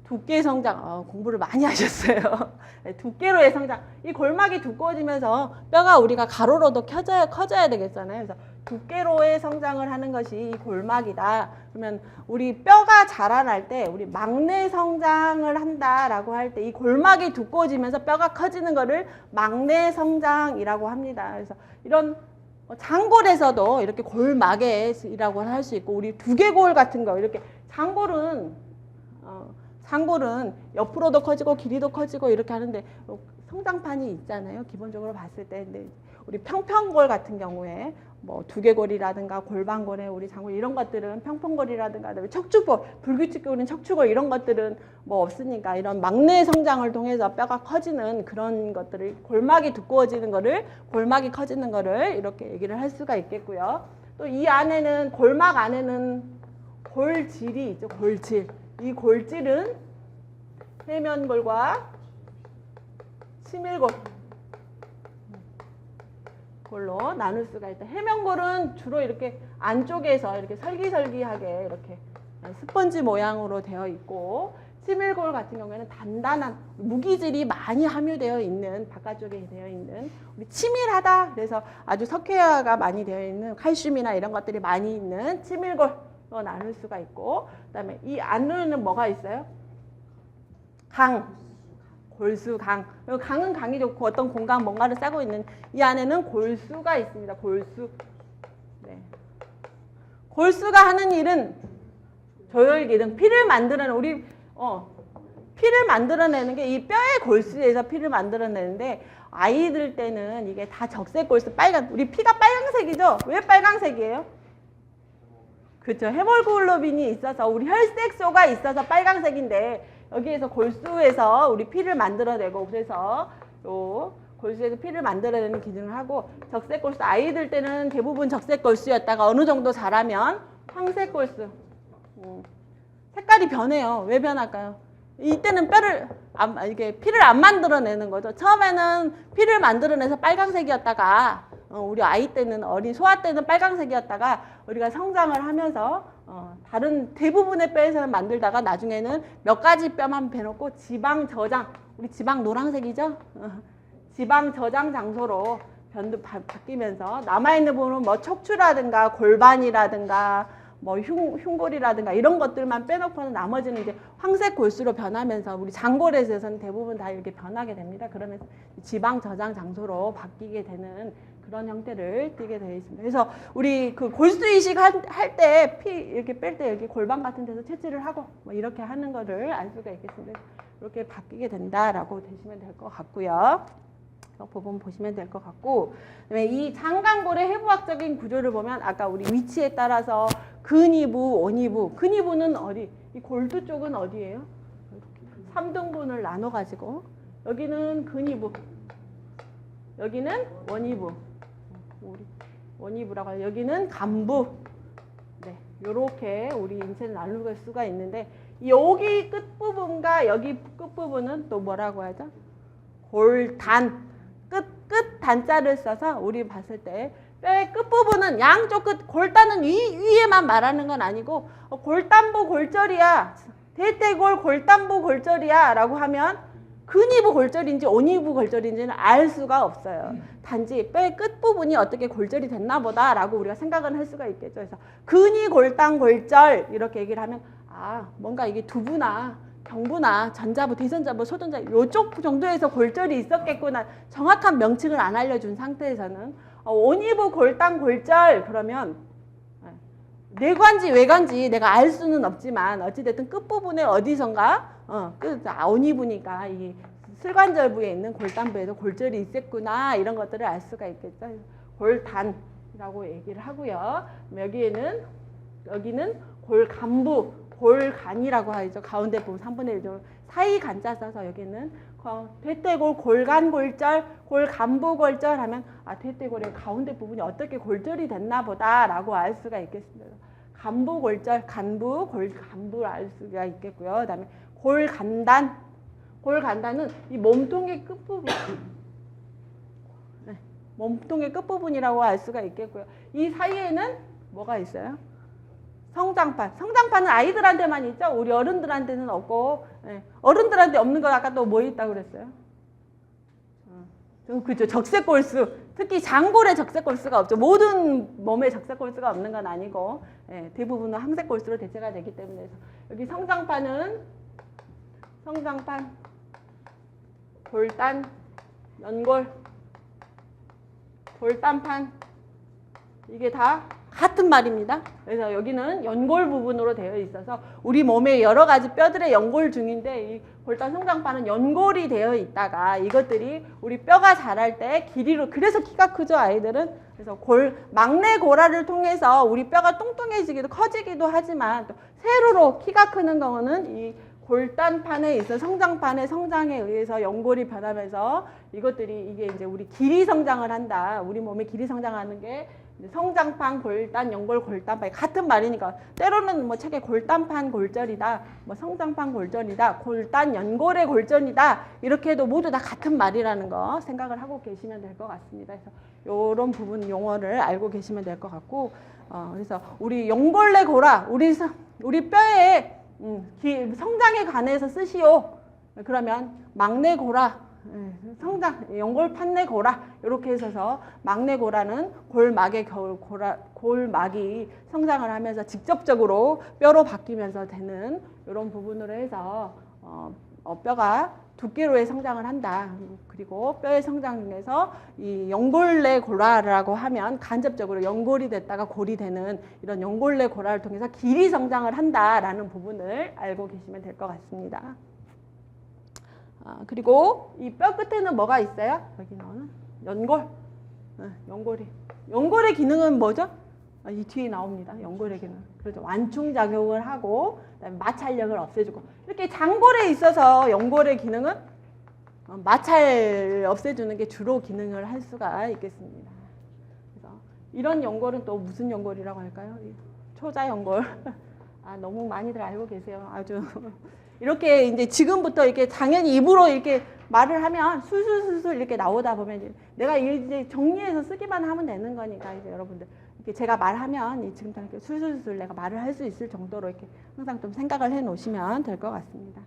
두께 성장. 공부를 많이 하셨어요. 두께로의 성장. 이 골막이 두꺼워지면서 뼈가 우리가 가로로도 커져야 되겠잖아요. 그래서 두께로의 성장을 하는 것이 이 골막이다. 그러면 우리 뼈가 자라날 때 우리 막내 성장을 한다라고 할 때 이 골막이 두꺼워지면서 뼈가 커지는 거를 막내 성장이라고 합니다. 그래서 이런 장골에서도 이렇게 골막에이라고 할 수 있고 우리 두개골 같은 거 이렇게 장골은 옆으로도 커지고 길이도 커지고 이렇게 하는데 성장판이 있잖아요. 기본적으로 봤을 때. 근데 우리 평평골 같은 경우에 뭐 두개골이라든가 골반골에 우리 장골 이런 것들은 평평골이라든가 척추골, 불규칙골인 척추골 이런 것들은 뭐 없으니까 이런 막내 성장을 통해서 뼈가 커지는 그런 것들을 골막이 두꺼워지는 거를 골막이 커지는 거를 이렇게 얘기를 할 수가 있겠고요. 또 이 안에는 골막 안에는 골질이 있죠. 골질. 이 골질은 해면골과 치밀골 골로 나눌 수가 있다. 해면골은 주로 이렇게 안쪽에서 이렇게 설기설기하게 이렇게 스펀지 모양으로 되어 있고 치밀골 같은 경우에는 단단한 무기질이 많이 함유되어 있는 바깥쪽에 되어 있는 우리 치밀하다 그래서 아주 석회화가 많이 되어 있는 칼슘이나 이런 것들이 많이 있는 치밀골로 나눌 수가 있고 그다음에 이 안에는 뭐가 있어요? 강. 골수강. 강은 강이 좋고 어떤 공간 뭔가를 싸고 있는 이 안에는 골수가 있습니다. 골수. 네. 골수가 하는 일은 조혈기능, 피를 만들어내는 우리 피를 만들어내는 게 이 뼈의 골수에서 피를 만들어내는데 아이들 때는 이게 다 적색 골수 빨간 우리 피가 빨강색이죠. 왜 빨강색이에요? 그렇죠. 헤모글로빈이 있어서 우리 혈색소가 있어서 빨강색인데 여기에서 골수에서 우리 피를 만들어내고 그래서 또 골수에서 피를 만들어내는 기능을 하고 적색 골수 아이들 때는 대부분 적색 골수였다가 어느 정도 자라면 황색 골수 색깔이 변해요. 왜 변할까요? 이때는 이게 피를 안 만들어내는 거죠. 처음에는 피를 만들어내서 빨강색이었다가 우리 아이 때는 어린 소아 때는 빨강색이었다가 우리가 성장을 하면서 다른 대부분의 뼈에서는 만들다가 나중에는 몇 가지 뼈만 빼놓고 지방 저장 우리 지방 노란색이죠. 지방 저장 장소로 바뀌면서 남아있는 부분은 뭐 척추라든가 골반이라든가 뭐 흉골이라든가 이런 것들만 빼놓고는 나머지는 이제 황색 골수로 변하면서 우리 장골에서는 대부분 다 이렇게 변하게 됩니다. 그러면서 지방 저장 장소로 바뀌게 되는 그런 형태를 띠게 되어 있습니다. 그래서 우리 그 골수 이식 할 때 피 이렇게 뺄 때 여기 골반 같은 데서 채취를 하고 뭐 이렇게 하는 거를 알 수가 있겠습니다. 이렇게 바뀌게 된다라고 되시면 될 것 같고요. 부분 보시면 될 것 같고 그다음에 이 장강골의 해부학적인 구조를 보면 아까 우리 위치에 따라서 근위부, 원위부 근위부는 어디? 이 골두 쪽은 어디예요? 3등분을 나눠 가지고 여기는 근위부 여기는 원위부 원위부라고 해요. 여기는 간부 네, 요렇게 우리 인체를 나눌 수가 있는데 여기 끝부분과 여기 끝부분은 또 뭐라고 하죠? 골단 끝 단자를 써서 우리 봤을 때 뼈의 끝부분은 양쪽 끝 골단은 위에만 말하는 건 아니고 골단부 골절이야 대퇴골 골단부 골절이야 라고 하면 근위부 골절인지 원위부 골절인지는 알 수가 없어요. 단지 뼈의 끝부분이 어떻게 골절이 됐나 보다 라고 우리가 생각은 할 수가 있겠죠. 그래서 근위 골단 골절 이렇게 얘기를 하면 아 뭔가 이게 두부나 경부나 전자부, 대전자부, 소전자 이쪽 정도에서 골절이 있었겠구나 정확한 명칭을 안 알려준 상태에서는 원위부 골단 골절 그러면 내관지 외관지 내가 알 수는 없지만 어찌됐든 끝부분에 어디선가 원위부니까 이 슬관절부에 있는 골단부에서 골절이 있었구나 이런 것들을 알 수가 있겠죠. 골단이라고 얘기를 하고요. 여기는 골간부 골간이라고 하죠. 가운데 부분 3분의 1 사이 간자 써서 여기는 대퇴골 골간골절 골간부골절 하면 아 대퇴골의 가운데 부분이 어떻게 골절이 됐나 보다 라고 알 수가 있겠습니다. 간부골절 간부 골간부를 알 수가 있겠고요. 그 다음에 골간단은 이 몸통의 끝부분 몸통의 끝부분이라고 알 수가 있겠고요. 이 사이에는 뭐가 있어요? 성장판. 성장판은 아이들한테만 있죠. 우리 어른들한테는 없고, 예. 어른들한테 없는 거 아까 또 뭐 있다고 그랬어요? 그죠. 적색골수. 특히 장골에 적색골수가 없죠. 모든 몸에 적색골수가 없는 건 아니고, 예. 대부분은 항색골수로 대체가 되기 때문에. 여기 성장판은 성장판, 돌단, 연골, 돌단판. 이게 다 같은 말입니다. 그래서 여기는 연골 부분으로 되어 있어서 우리 몸에 여러 가지 뼈들의 연골 중인데 이 골단 성장판은 연골이 되어 있다가 이것들이 우리 뼈가 자랄 때 길이로 그래서 키가 크죠 아이들은. 그래서 막내 고라를 통해서 우리 뼈가 뚱뚱해지기도 커지기도 하지만 또 세로로 키가 크는 경우는 이 골단판에 있어 성장판의 성장에 의해서 연골이 변하면서 이것들이 이게 이제 우리 길이 성장을 한다. 우리 몸에 길이 성장하는 게 성장판, 골단, 연골, 골단판 같은 말이니까 때로는 뭐 책에 골단판 골절이다, 뭐 성장판 골절이다, 골단, 연골의 골절이다 이렇게 해도 모두 다 같은 말이라는 거 생각을 하고 계시면 될 것 같습니다. 그래서 이런 부분 용어를 알고 계시면 될 것 같고, 그래서 우리 연골내 고라, 우리 뼈에 성장에 관해서 쓰시오. 그러면 막내 고라, 성장, 연골 판내 고라 이렇게 해서 막내 고라는 골막이 성장을 하면서 직접적으로 뼈로 바뀌면서 되는 이런 부분으로 해서 뼈가 두께로의 성장을 한다. 그리고 뼈의 성장 중에서 이 연골내 고라라고 하면 간접적으로 연골이 됐다가 골이 되는 이런 연골내 고라를 통해서 길이 성장을 한다라는 부분을 알고 계시면 될 것 같습니다. 그리고 이 뼈 끝에는 뭐가 있어요? 여기는 연골. 연골의 기능은 뭐죠? 이 뒤에 나옵니다. 연골의 기능. 그래서 완충작용을 하고 그다음에 마찰력을 없애주고 이렇게 장골에 있어서 연골의 기능은 마찰 없애주는 게 주로 기능을 할 수가 있겠습니다. 그래서 이런 연골은 또 무슨 연골이라고 할까요? 초자연골. 너무 많이들 알고 계세요. 아주 이렇게 이제 지금부터 이렇게 당연히 입으로 이렇게 말을 하면 술술술술 이렇게 나오다 보면 내가 이제 정리해서 쓰기만 하면 되는 거니까 이제 여러분들 이렇게 제가 말하면 지금부터 이렇게 술술술 내가 말을 할 수 있을 정도로 이렇게 항상 좀 생각을 해 놓으시면 될 것 같습니다.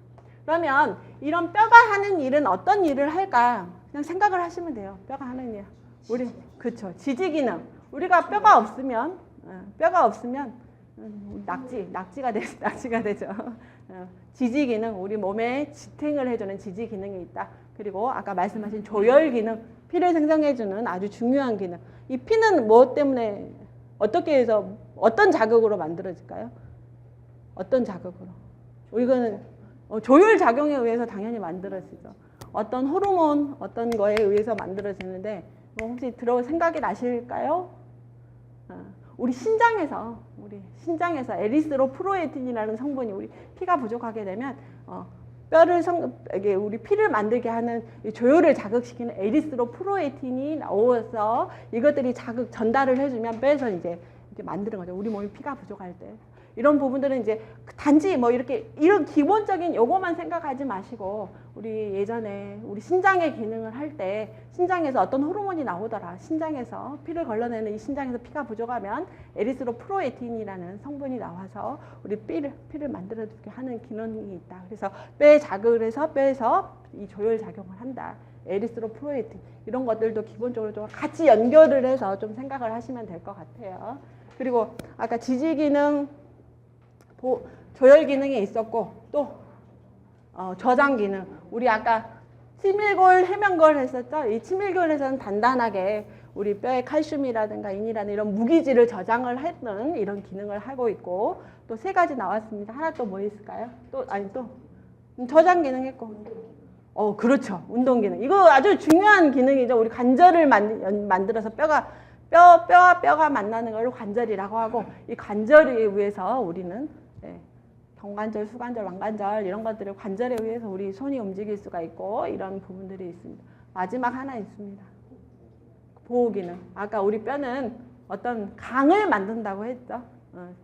그러면 이런 뼈가 하는 일은 어떤 일을 할까? 그냥 생각을 하시면 돼요. 뼈가 하는 일. 그렇죠. 지지 기능. 우리가 뼈가 없으면 낙지가 되죠. 지지 기능, 우리 몸에 지탱을 해주는 지지 기능이 있다. 그리고 아까 말씀하신 조혈 기능, 피를 생성해주는 아주 중요한 기능. 이 피는 뭐 때문에 어떻게 해서 어떤 자극으로 만들어질까요? 어떤 자극으로? 이거는 조혈 작용에 의해서 당연히 만들어지죠. 어떤 호르몬, 어떤 거에 의해서 만들어지는데 혹시 생각이 나실까요? 우리 신장에서 에리스로프로에틴이라는 성분이 우리 피가 부족하게 되면 우리 피를 만들게 하는 조혈을 자극시키는 에리스로프로에틴이 나와서 이것들이 전달을 해주면 뼈에서 이제 만드는 거죠. 우리 몸이 피가 부족할 때. 이런 부분들은 이제 단지 뭐 이런 기본적인 요거만 생각하지 마시고 우리 예전에 우리 신장의 기능을 할 때 신장에서 어떤 호르몬이 나오더라. 신장에서 피를 걸러내는 이 신장에서 피가 부족하면 에리스로프로에틴이라는 성분이 나와서 우리 피를 만들어주게 하는 기능이 있다. 그래서 뼈에 자극을 해서 뼈에서 이 조혈 작용을 한다. 에리스로프로에틴 이런 것들도 기본적으로 좀 같이 연결을 해서 좀 생각을 하시면 될 것 같아요. 그리고 아까 지지 기능, 조혈 기능이 있었고 또 저장 기능. 우리 아까 치밀골, 해면골 했었죠. 이 치밀골에서는 단단하게 우리 뼈에 칼슘이라든가 인이라는 이런 무기질을 저장을 했던 이런 기능을 하고 있고 또 3가지 나왔습니다. 하나 또 뭐 있을까요? 또 저장 기능 했고 그렇죠. 운동 기능. 이거 아주 중요한 기능이죠. 우리 관절을 만들어서 뼈와 뼈가 만나는 걸 관절이라고 하고 이 관절에 의해서 우리는 경관절, 수관절, 왕관절 이런 것들을 관절에 의해서 우리 손이 움직일 수가 있고 이런 부분들이 있습니다. 마지막 하나 있습니다. 보호 기능. 아까 우리 뼈는 어떤 강을 만든다고 했죠.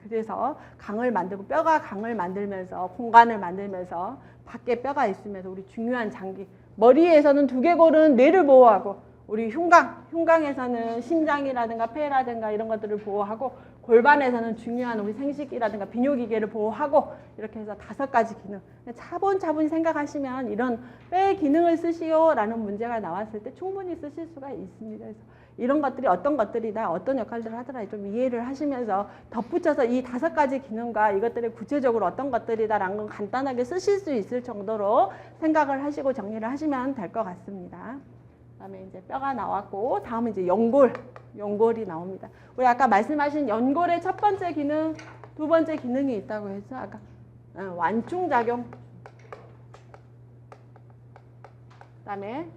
그래서 강을 만들고 뼈가 강을 만들면서 공간을 만들면서 밖에 뼈가 있으면서 우리 중요한 장기. 머리에서는 두개골은 뇌를 보호하고 우리 흉강에서는 심장이라든가 폐라든가 이런 것들을 보호하고 골반에서는 중요한 우리 생식기라든가 비뇨기계를 보호하고 이렇게 해서 5가지 기능. 차분차분 생각하시면 이런 뼈의 기능을 쓰시오라는 문제가 나왔을 때 충분히 쓰실 수가 있습니다. 그래서 이런 것들이 어떤 것들이다, 어떤 역할들을 하더라 좀 이해를 하시면서 덧붙여서 이 5가지 기능과 이것들이 구체적으로 어떤 것들이다라는 건 간단하게 쓰실 수 있을 정도로 생각을 하시고 정리를 하시면 될 것 같습니다. 그다음에 이제 뼈가 나왔고 다음은 이제 연골이 나옵니다. 우리 아까 말씀하신 연골의 첫 번째 기능, 두 번째 기능이 있다고 했죠. 아까 완충작용. 그다음에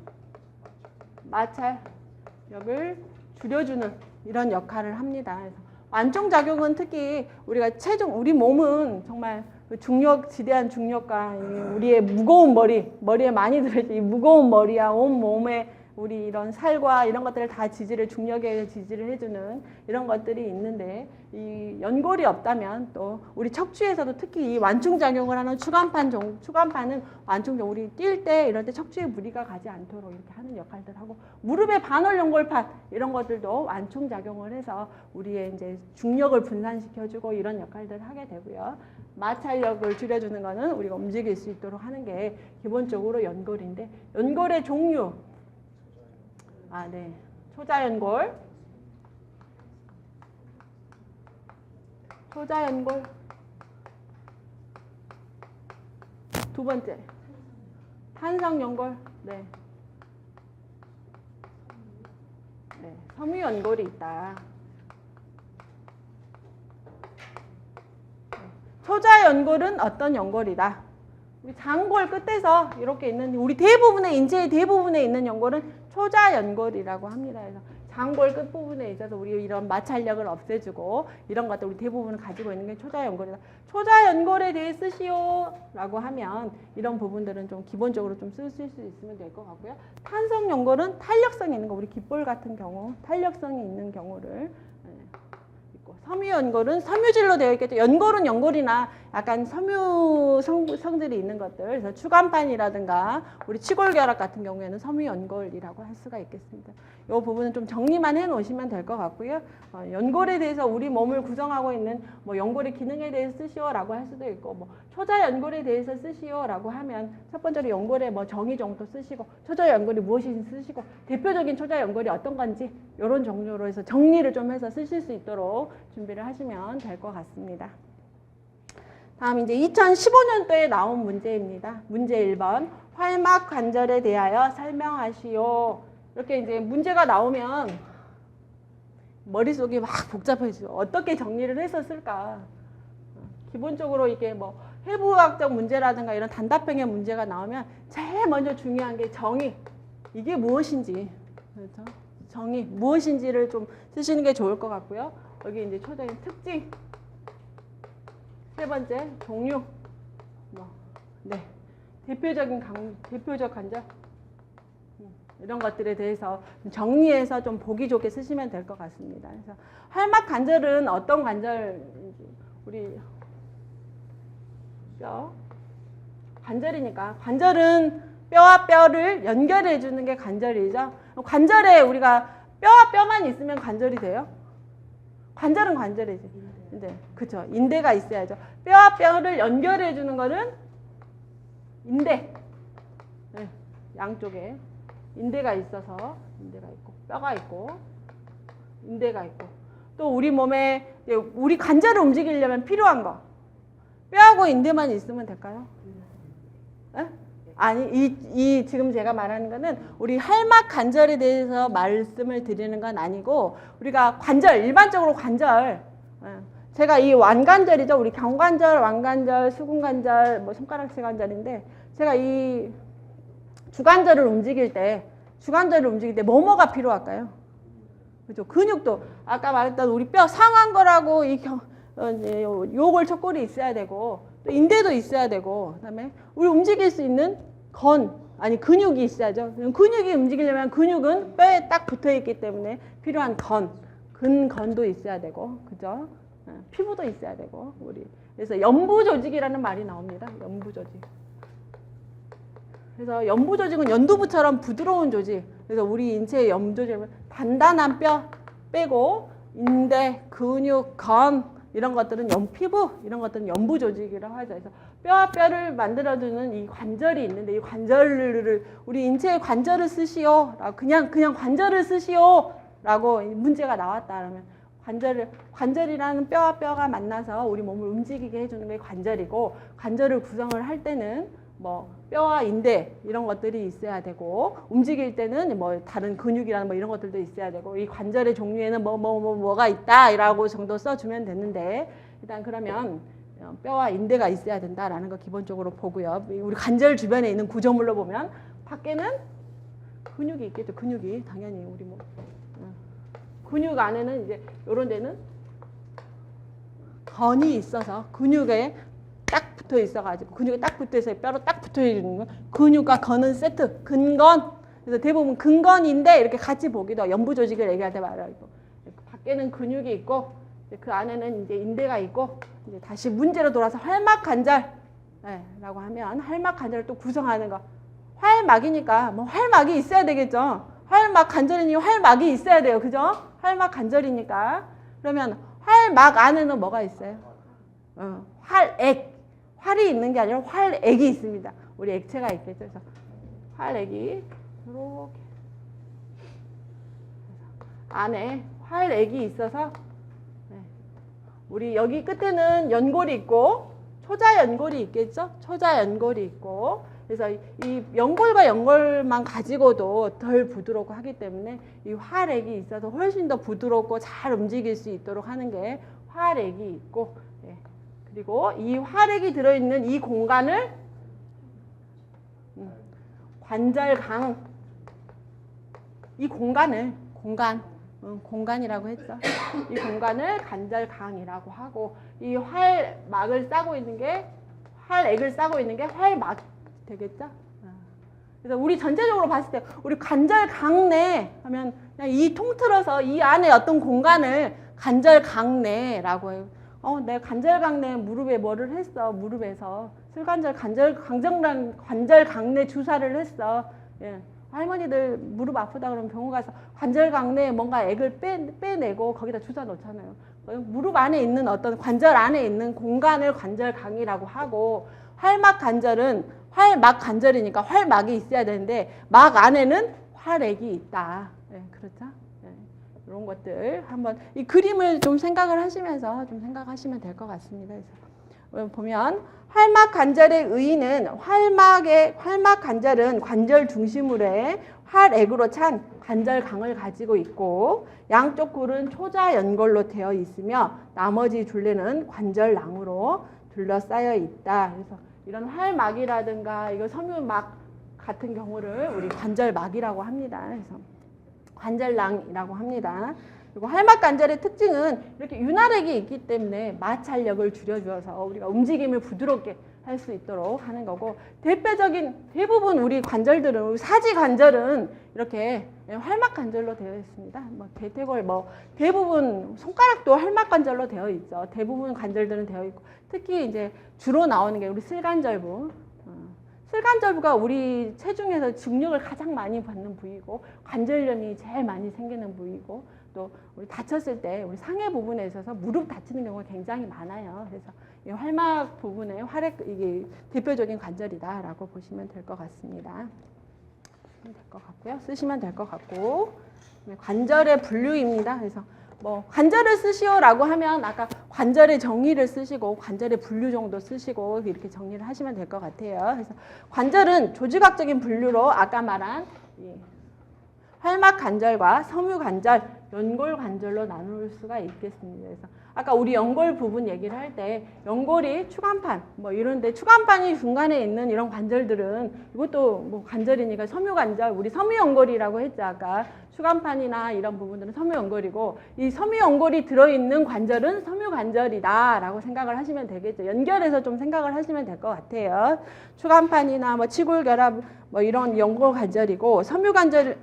마찰력을 줄여주는 이런 역할을 합니다. 그래서 완충작용은 특히 우리가 우리 몸은 정말 지대한 중력과 우리의 무거운 머리에 많이 들어있는 이 무거운 머리야 온 몸에 우리 이런 살과 이런 것들을 다 중력에 의해 지지를 해주는 이런 것들이 있는데 이 연골이 없다면 또 우리 척추에서도 특히 이 완충작용을 하는 추간판은 우리 뛸 때 이럴 때 척추에 무리가 가지 않도록 이렇게 하는 역할들 하고 무릎의 반월연골판 이런 것들도 완충작용을 해서 우리의 이제 중력을 분산시켜주고 이런 역할들을 하게 되고요. 마찰력을 줄여주는 거는 우리가 움직일 수 있도록 하는 게 기본적으로 연골인데 연골의 종류 네. 초자연골 두 번째 탄성연골 네. 섬유연골이 있다. 초자연골은 어떤 연골이다? 우리 장골 끝에서 이렇게 있는 우리 인체의 대부분에 있는 연골은 초자연골이라고 합니다. 그래서 장골 끝부분에 있어서 우리 이런 마찰력을 없애주고 이런 것들 우리 대부분을 가지고 있는 게 초자연골이다. 초자연골에 대해 쓰시오라고 하면 이런 부분들은 좀 기본적으로 좀 쓰실 수 있으면 될 것 같고요. 탄성연골은 탄력성이 있는 거 우리 귓볼 같은 경우 탄력성이 있는 경우를 섬유연골은 섬유질로 되어 있겠죠. 연골은 연골이나 약간 섬유 성질이 있는 것들. 그래서 추간판이라든가 우리 치골결합 같은 경우에는 섬유연골이라고 할 수가 있겠습니다. 이 부분은 좀 정리만 해 놓으시면 될 것 같고요. 연골에 대해서 우리 몸을 구성하고 있는 연골의 기능에 대해서 쓰시오라고 할 수도 있고 초자연골에 대해서 쓰시오라고 하면 첫 번째로 연골의 정의 정도 쓰시고 초자연골이 무엇인지 쓰시고 대표적인 초자연골이 어떤 건지 이런 종류로 해서 정리를 좀 해서 쓰실 수 있도록 준비를 하시면 될 것 같습니다. 다음 이제 2015년도에 나온 문제입니다. 문제 1번 활막 관절에 대하여 설명하시오. 이렇게 이제 문제가 나오면 머릿속이 막 복잡해지죠. 어떻게 정리를 해서 쓸까? 기본적으로 이게 해부학적 문제라든가 이런 단답형의 문제가 나오면 제일 먼저 중요한 게 정의. 이게 무엇인지. 그렇죠? 정의. 무엇인지를 좀 쓰시는 게 좋을 것 같고요. 여기 이제 초적인 특징. 세 번째, 종류. 대표적 관절. 이런 것들에 대해서 정리해서 좀 보기 좋게 쓰시면 될 것 같습니다. 그래서 활막 관절은 어떤 관절인지 우리 뼈 관절이니까 관절은 뼈와 뼈를 연결해 주는 게 관절이죠. 관절에 우리가 뼈와 뼈만 있으면 관절이 돼요? 관절은 관절이지. 그렇죠. 인대가 있어야죠. 뼈와 뼈를 연결해 주는 거는 인대. 네, 양쪽에 인대가 있어서 인대가 있고 뼈가 있고 인대가 있고 또 우리 몸에 우리 관절을 움직이려면 필요한 거 뼈하고 인대만 있으면 될까요? 네? 아니 이 지금 제가 말하는 거는 우리 할막 관절에 대해서 말씀을 드리는 건 아니고 우리가 관절 일반적으로 관절 제가 이 완관절이죠. 우리 경관절, 완관절, 수근관절, 손가락질 관절인데 제가 이 주관절을 움직일 때 뭐가 필요할까요? 그죠? 근육도 아까 말했던 우리 뼈 상완골하고 요골 척골이 있어야 되고 또 인대도 있어야 되고 그다음에 우리 움직일 수 있는 근육이 있어야죠. 근육이 움직이려면 근육은 뼈에 딱 붙어 있기 때문에 필요한 근건도 있어야 되고 그죠? 피부도 있어야 되고 그래서 연부 조직이라는 말이 나옵니다. 연부 조직. 그래서 연부 조직은 연두부처럼 부드러운 조직. 그래서 우리 인체의 연부 조직은 단단한 뼈 빼고 인대, 근육, 건 이런 것들은 연피부 이런 것들은 연부 조직이라고 하죠. 그래서 뼈와 뼈를 만들어주는 이 관절이 있는데 이 관절을 우리 인체의 관절을 쓰시오라고 그냥 관절을 쓰시오라고 문제가 나왔다 그러면 관절이라는 뼈와 뼈가 만나서 우리 몸을 움직이게 해주는 게 관절이고 관절을 구성을 할 때는 뭐 뼈와 인대 이런 것들이 있어야 되고 움직일 때는 뭐 다른 근육이라는 뭐 이런 것들도 있어야 되고 이 관절의 종류에는 뭐가 있다라고 정도 써주면 되는데 일단 그러면 뼈와 인대가 있어야 된다라는 거 기본적으로 보고요. 우리 관절 주변에 있는 구조물로 보면 밖에는 근육이 있겠죠. 근육이 당연히 우리 뭐 근육 안에는 이제 이런 데는 건이 있어서 근육에 딱 붙어 있어가지고 근육에 딱 붙어 있어요. 뼈로 딱 붙어 있는 거. 근육과 건은 세트. 근건. 그래서 대부분 근건인데 이렇게 같이 보기도 연부 조직을 얘기할 때 말해요. 밖에는 근육이 있고 그 안에는 이제 인대가 있고 이제 다시 문제로 돌아서 활막 관절. 네, 라고 하면 활막 관절을 또 구성하는 거. 활막이니까 뭐 활막이 있어야 되겠죠. 활막 관절이니 활막이 있어야 돼요. 그죠? 활막 관절이니까. 그러면 활막 안에는 뭐가 있어요? 활액. 활이 있는 게 아니라 활액이 있습니다. 우리 액체가 있겠죠. 그래서 활액이 이렇게 안에 활액이 있어서 우리 여기 끝에는 연골이 있고 초자연골이 있겠죠. 초자연골이 있고 그래서 이 연골과 연골만 가지고도 덜 부드럽고 하기 때문에 이 활액이 있어서 훨씬 더 부드럽고 잘 움직일 수 있도록 하는 게 활액이 있고 그리고 이 활액이 들어있는 이 공간을 관절강 이 공간이라고 했죠. 이 공간을 관절강이라고 하고 이 활막을 싸고 있는 게 활액을 싸고 있는 게 활막 되겠죠. 그래서 우리 전체적으로 봤을 때 우리 관절강내 하면 그냥 이 통틀어서 이 안에 어떤 공간을 관절강내라고 해요. 내가 관절강내 무릎에 뭐를 했어. 무릎에서 슬관절 관절강내 주사를 했어. 예. 할머니들 무릎 아프다 그러면 병원 가서 관절강내에 뭔가 액을 빼내고 거기다 주사 놓잖아요. 무릎 안에 있는 어떤 관절 안에 있는 공간을 관절강이라고 하고 활막 관절은 활막 관절이니까 활막이 있어야 되는데 막 안에는 활액이 있다. 예, 그렇죠? 이런 것들 한번 이 그림을 좀 생각을 하시면서 좀 생각하시면 될 것 같습니다. 그래서 보면 활막 관절의 의의는 활막 관절은 관절 중심으로 해 활액으로 찬 관절강을 가지고 있고 양쪽 굴은 초자연골로 되어 있으며 나머지 둘레는 관절낭으로 둘러싸여 있다. 그래서 이런 활막이라든가 이거 섬유막 같은 경우를 우리 관절막이라고 합니다. 그래서 관절낭이라고 합니다. 그리고 활막 관절의 특징은 이렇게 윤활액이 있기 때문에 마찰력을 줄여주어서 우리가 움직임을 부드럽게 할 수 있도록 하는 거고 대부분 우리 관절들은 우리 사지 관절은 이렇게 활막 관절로 되어 있습니다. 대퇴골 대부분 손가락도 활막 관절로 되어 있죠. 대부분 관절들은 되어 있고 특히 이제 주로 나오는 게 우리 슬관절부. 슬관절부가 우리 체중에서 중력을 가장 많이 받는 부위고 관절염이 제일 많이 생기는 부위고 또 우리 다쳤을 때 우리 상해 부분에 있어서 무릎 다치는 경우가 굉장히 많아요. 그래서 이 활막 부분에 이게 대표적인 관절이다라고 보시면 될 것 같습니다. 쓰시면 될 것 같고 관절의 분류입니다. 그래서 관절을 쓰시오라고 하면 아까 관절의 정의를 쓰시고 관절의 분류 정도 쓰시고 이렇게 정리를 하시면 될 것 같아요. 그래서 관절은 조직학적인 분류로 아까 말한 활막 관절과 섬유 관절, 연골 관절로 나눌 수가 있겠습니다. 그래서 아까 우리 연골 부분 얘기를 할 때 연골이 추간판 이런데 추간판이 중간에 있는 이런 관절들은 이것도 관절이니까 섬유 관절, 우리 섬유 연골이라고 했죠. 아까 추간판이나 이런 부분들은 섬유 연골이고 이 섬유 연골이 들어있는 관절은 섬유 관절이다라고 생각을 하시면 되겠죠. 연결해서 좀 생각을 하시면 될 것 같아요. 추간판이나 치골 결합 이런 연골 관절이고 섬유 관절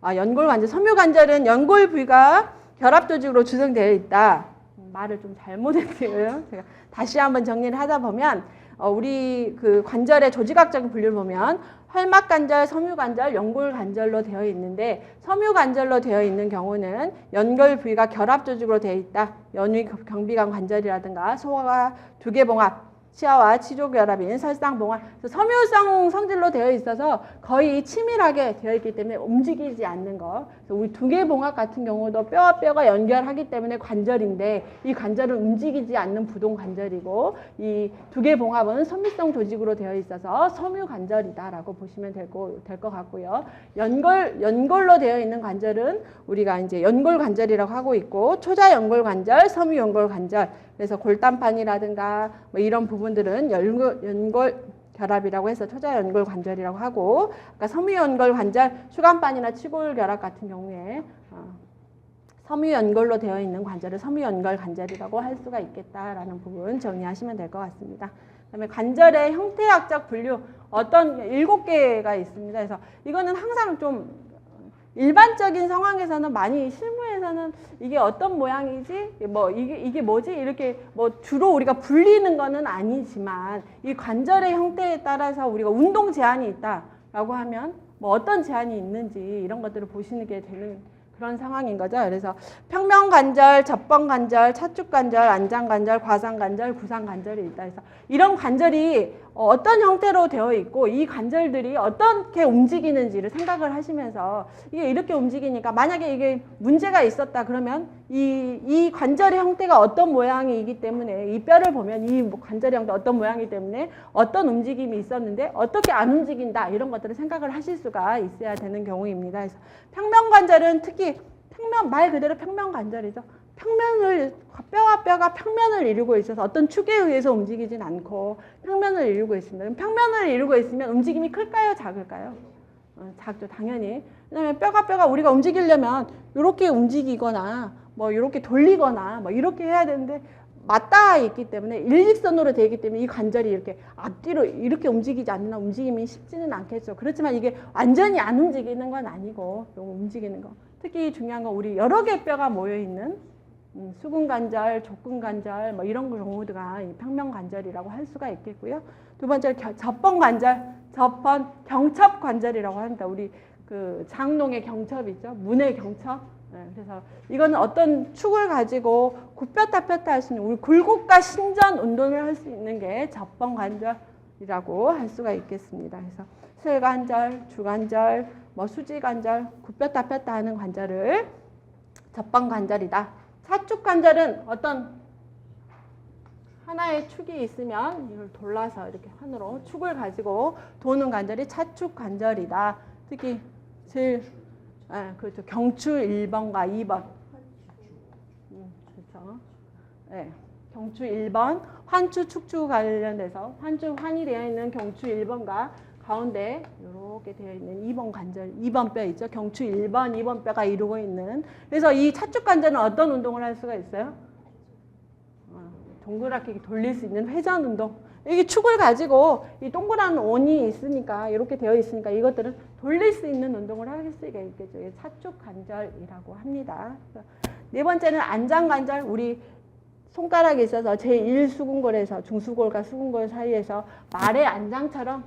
연골 관절, 섬유 관절은 연골 부위가 결합 조직으로 구성되어 있다. 말을 좀 잘못했어요. 제가 다시 한번 정리를 하다 보면 우리 그 관절의 조직학적인 분류를 보면 활막관절, 섬유관절, 연골관절로 되어 있는데 섬유관절로 되어 있는 경우는 연골 부위가 결합조직으로 되어 있다. 연위 경비관 관절이라든가 소화가 두개봉합, 치아와 치조결합인 설상봉합, 섬유성 성질로 되어 있어서 거의 치밀하게 되어 있기 때문에 움직이지 않는 거. 그래서 우리 두개봉합 같은 경우도 뼈와 뼈가 연결하기 때문에 관절인데 이 관절은 움직이지 않는 부동 관절이고 이 두개봉합은 섬유성 조직으로 되어 있어서 섬유관절이다라고 보시면 될 것 같고요. 연골로 되어 있는 관절은 우리가 이제 연골관절이라고 하고 있고 초자연골관절, 섬유연골관절. 그래서 골단판이라든가 뭐 이런 부분들은 연골 결합이라고 해서 초자연골 관절이라고 하고 아까 섬유연골 관절, 추간판이나 치골 결합 같은 경우에 섬유연골로 되어 있는 관절을 섬유연골 관절이라고 할 수가 있겠다라는 부분 정리하시면 될 것 같습니다. 그다음에 관절의 형태학적 분류 어떤 7개가 있습니다. 그래서 이거는 항상 좀 일반적인 상황에서는 많이 실무에서는 이게 어떤 모양이지? 뭐 이게 뭐지? 이렇게 뭐 주로 우리가 불리는 거는 아니지만 이 관절의 형태에 따라서 우리가 운동 제한이 있다라고 하면 뭐 어떤 제한이 있는지 이런 것들을 보시는 게 되는 그런 상황인 거죠. 그래서 평면관절, 접번관절, 차축관절, 안장관절, 과상관절, 구상관절이 있다. 그래서 이런 관절이 어떤 형태로 되어 있고 이 관절들이 어떻게 움직이는지를 생각을 하시면서 이게 이렇게 움직이니까 만약에 이게 문제가 있었다 그러면 이 관절의 형태가 어떤 모양이기 때문에 이 뼈를 보면 이 관절의 형태 어떤 모양이기 때문에 어떤 움직임이 있었는데 어떻게 안 움직인다 이런 것들을 생각을 하실 수가 있어야 되는 경우입니다. 그래서 평면관절은 특히 말 그대로 평면관절이죠. 평면을 뼈와 뼈가 평면을 이루고 있어서 어떤 축에 의해서 움직이진 않고 평면을 이루고 있습니다. 그럼 평면을 이루고 있으면 움직임이 클까요? 작을까요? 작죠, 당연히. 왜냐하면 뼈가 우리가 움직이려면 이렇게 움직이거나 뭐 이렇게 돌리거나 뭐 이렇게 해야 되는데 맞닿아 있기 때문에 일직선으로 되어 있기 때문에 이 관절이 이렇게 앞뒤로 이렇게 움직이지 않는 움직임이 쉽지는 않겠죠. 그렇지만 이게 완전히 안 움직이는 건 아니고 움직이는 거. 특히 중요한 건 우리 여러 개의 뼈가 모여 있는 수근관절, 족근관절 뭐 이런 경우가 평면관절이라고 할 수가 있겠고요. 두 번째로 접번관절, 경첩관절이라고 합니다. 우리 그 장롱의 경첩이죠. 문의 경첩. 네, 그래서 이거는 어떤 축을 가지고 굽혔다 폈다 할 수 있는 우리 굴곡과 신전 운동을 할 수 있는 게 접번관절이라고 할 수가 있겠습니다. 그래서 슬관절, 주관절, 뭐 수지관절, 굽혔다 폈다 하는 관절을 접번관절이다. 차축관절은 어떤 하나의 축이 있으면 이걸 돌라서 이렇게 한으로 축을 가지고 도는 관절이 차축관절이다. 특히 제일 그렇죠. 경추 1번과 2번. 그렇죠. 네. 경추 1번, 환추, 축추 관련돼서 환이 되어 있는 경추 1번과 가운데 이렇게 되어 있는 2번 관절, 2번 뼈 있죠. 경추 1번, 2번 뼈가 이루고 있는. 그래서 이 차축 관절은 어떤 운동을 할 수가 있어요? 동그랗게 돌릴 수 있는 회전 운동. 이게 축을 가지고 이 동그란 원이 있으니까 이렇게 되어 있으니까 이것들은 돌릴 수 있는 운동을 할 수가 있겠죠. 이게 차축 관절이라고 합니다. 네 번째는 안장 관절. 우리 손가락에 있어서 제1수근골에서 중수골과 수근골 사이에서 말의 안장처럼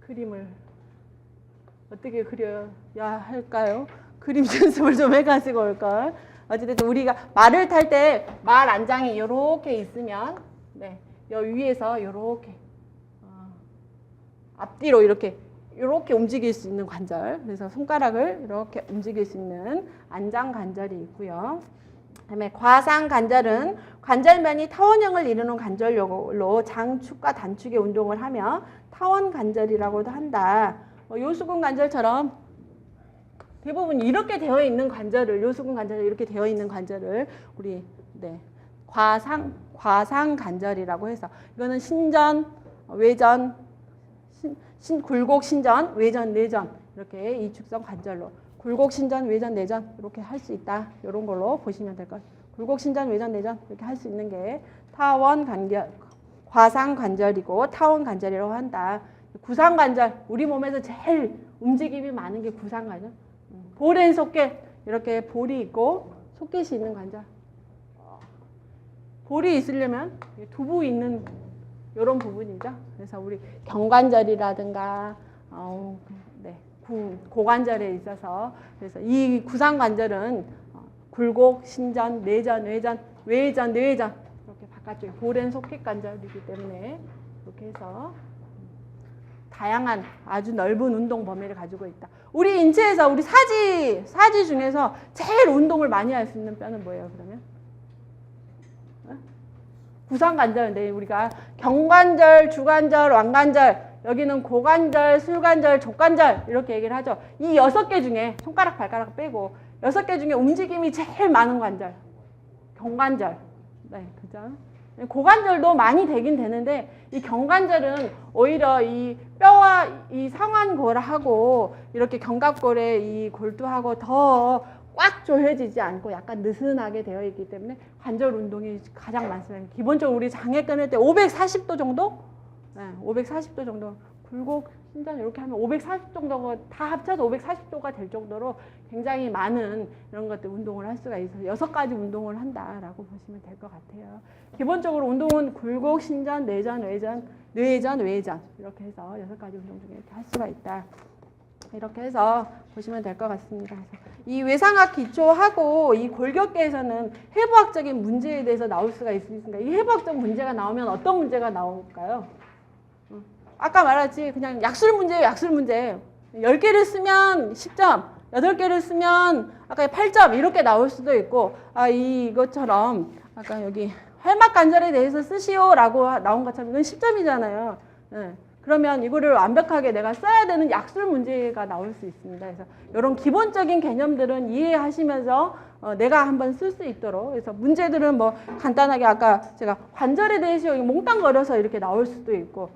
그림을 어떻게 그려야 할까요? 그림 연습을 좀 해가지고 올걸. 어쨌든 우리가 말을 탈 때 말 안장이 이렇게 있으면 네, 여 위에서 이렇게 앞뒤로 이렇게 움직일 수 있는 관절. 그래서 손가락을 이렇게 움직일 수 있는 안장 관절이 있고요. 그다음에 과상 관절은 관절면이 타원형을 이루는 관절로 장축과 단축의 운동을 하며 타원 관절이라고도 한다. 요수근 관절처럼 대부분 이렇게 되어 있는 관절을 요수근 관절이 이렇게 되어 있는 관절을 우리 과상 관절이라고 해서 이거는 신전, 외전, 굴곡 신전, 외전, 내전 이렇게 이축성 관절로 굴곡 신전, 외전, 내전 이렇게 할 수 있다. 이런 걸로 보시면 될 것 같아요. 굴곡 신전, 외전, 내전 이렇게 할 수 있는 게 타원 관절, 과상 관절이고 타원 관절이라고 한다. 구상 관절, 우리 몸에서 제일 움직임이 많은 게 구상 관절. 볼앤 소켓 이렇게 볼이 있고 소켓이 있는 관절. 볼이 있으려면 두부 있는 이런 부분이죠. 그래서 우리 경관절이라든가 네, 고관절에 있어서 그래서 이 구상관절은 굴곡, 신전, 내전, 외전, 외전, 뇌전 이렇게 바깥쪽에 고랜 속깃관절이기 때문에 이렇게 해서 다양한 아주 넓은 운동 범위를 가지고 있다. 우리 인체에서 우리 사지 중에서 제일 운동을 많이 할 수 있는 뼈는 뭐예요? 그러면 구상관절인데 우리가 경관절, 주관절, 왕관절 여기는 고관절, 술관절, 족관절 이렇게 얘기를 하죠. 이 6개 중에 손가락, 발가락 빼고 6개 중에 움직임이 제일 많은 관절 경관절. 네, 그죠? 고관절도 많이 되긴 되는데 이 경관절은 오히려 이 뼈와 이 상완골하고 이렇게 견갑골의 이 골두하고 더 꽉 조여지지 않고 약간 느슨하게 되어 있기 때문에 관절 운동이 가장 많습니다. 기본적으로 우리 장애 끊을 때 540도 정도? 네, 540도 정도. 굴곡, 신전 이렇게 하면 540 정도가 다 합쳐서 540도가 될 정도로 굉장히 많은 이런 것들 운동을 할 수가 있어서 6가지 운동을 한다라고 보시면 될 것 같아요. 기본적으로 운동은 굴곡, 신전, 내전, 외전, 뇌전, 외전 이렇게 해서 6가지 운동 중에 이렇게 할 수가 있다. 이렇게 해서 보시면 될 것 같습니다. 이 외상학 기초하고 이 골격계에서는 해부학적인 문제에 대해서 나올 수가 있으니까 이 해부학적 문제가 나오면 어떤 문제가 나올까요? 아까 말했지 그냥 약술 문제예요. 약술 문제. 10개를 쓰면 10점, 8개를 쓰면 아까 8점 이렇게 나올 수도 있고 이것처럼 아까 여기 활막관절에 대해서 쓰시오라고 나온 것처럼 이건 10점이잖아요. 네. 그러면 이거를 완벽하게 내가 써야 되는 약술 문제가 나올 수 있습니다. 그래서 이런 기본적인 개념들은 이해하시면서 내가 한번 쓸 수 있도록 그래서 문제들은 뭐 간단하게 아까 제가 관절에 대해서 몽땅거려서 이렇게 나올 수도 있고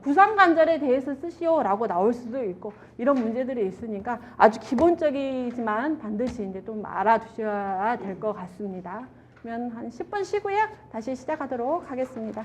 구상관절에 대해서 쓰시오라고 나올 수도 있고 이런 문제들이 있으니까 아주 기본적이지만 반드시 이제 좀 알아두셔야 될 것 같습니다. 그러면 한 10분 쉬고요. 다시 시작하도록 하겠습니다.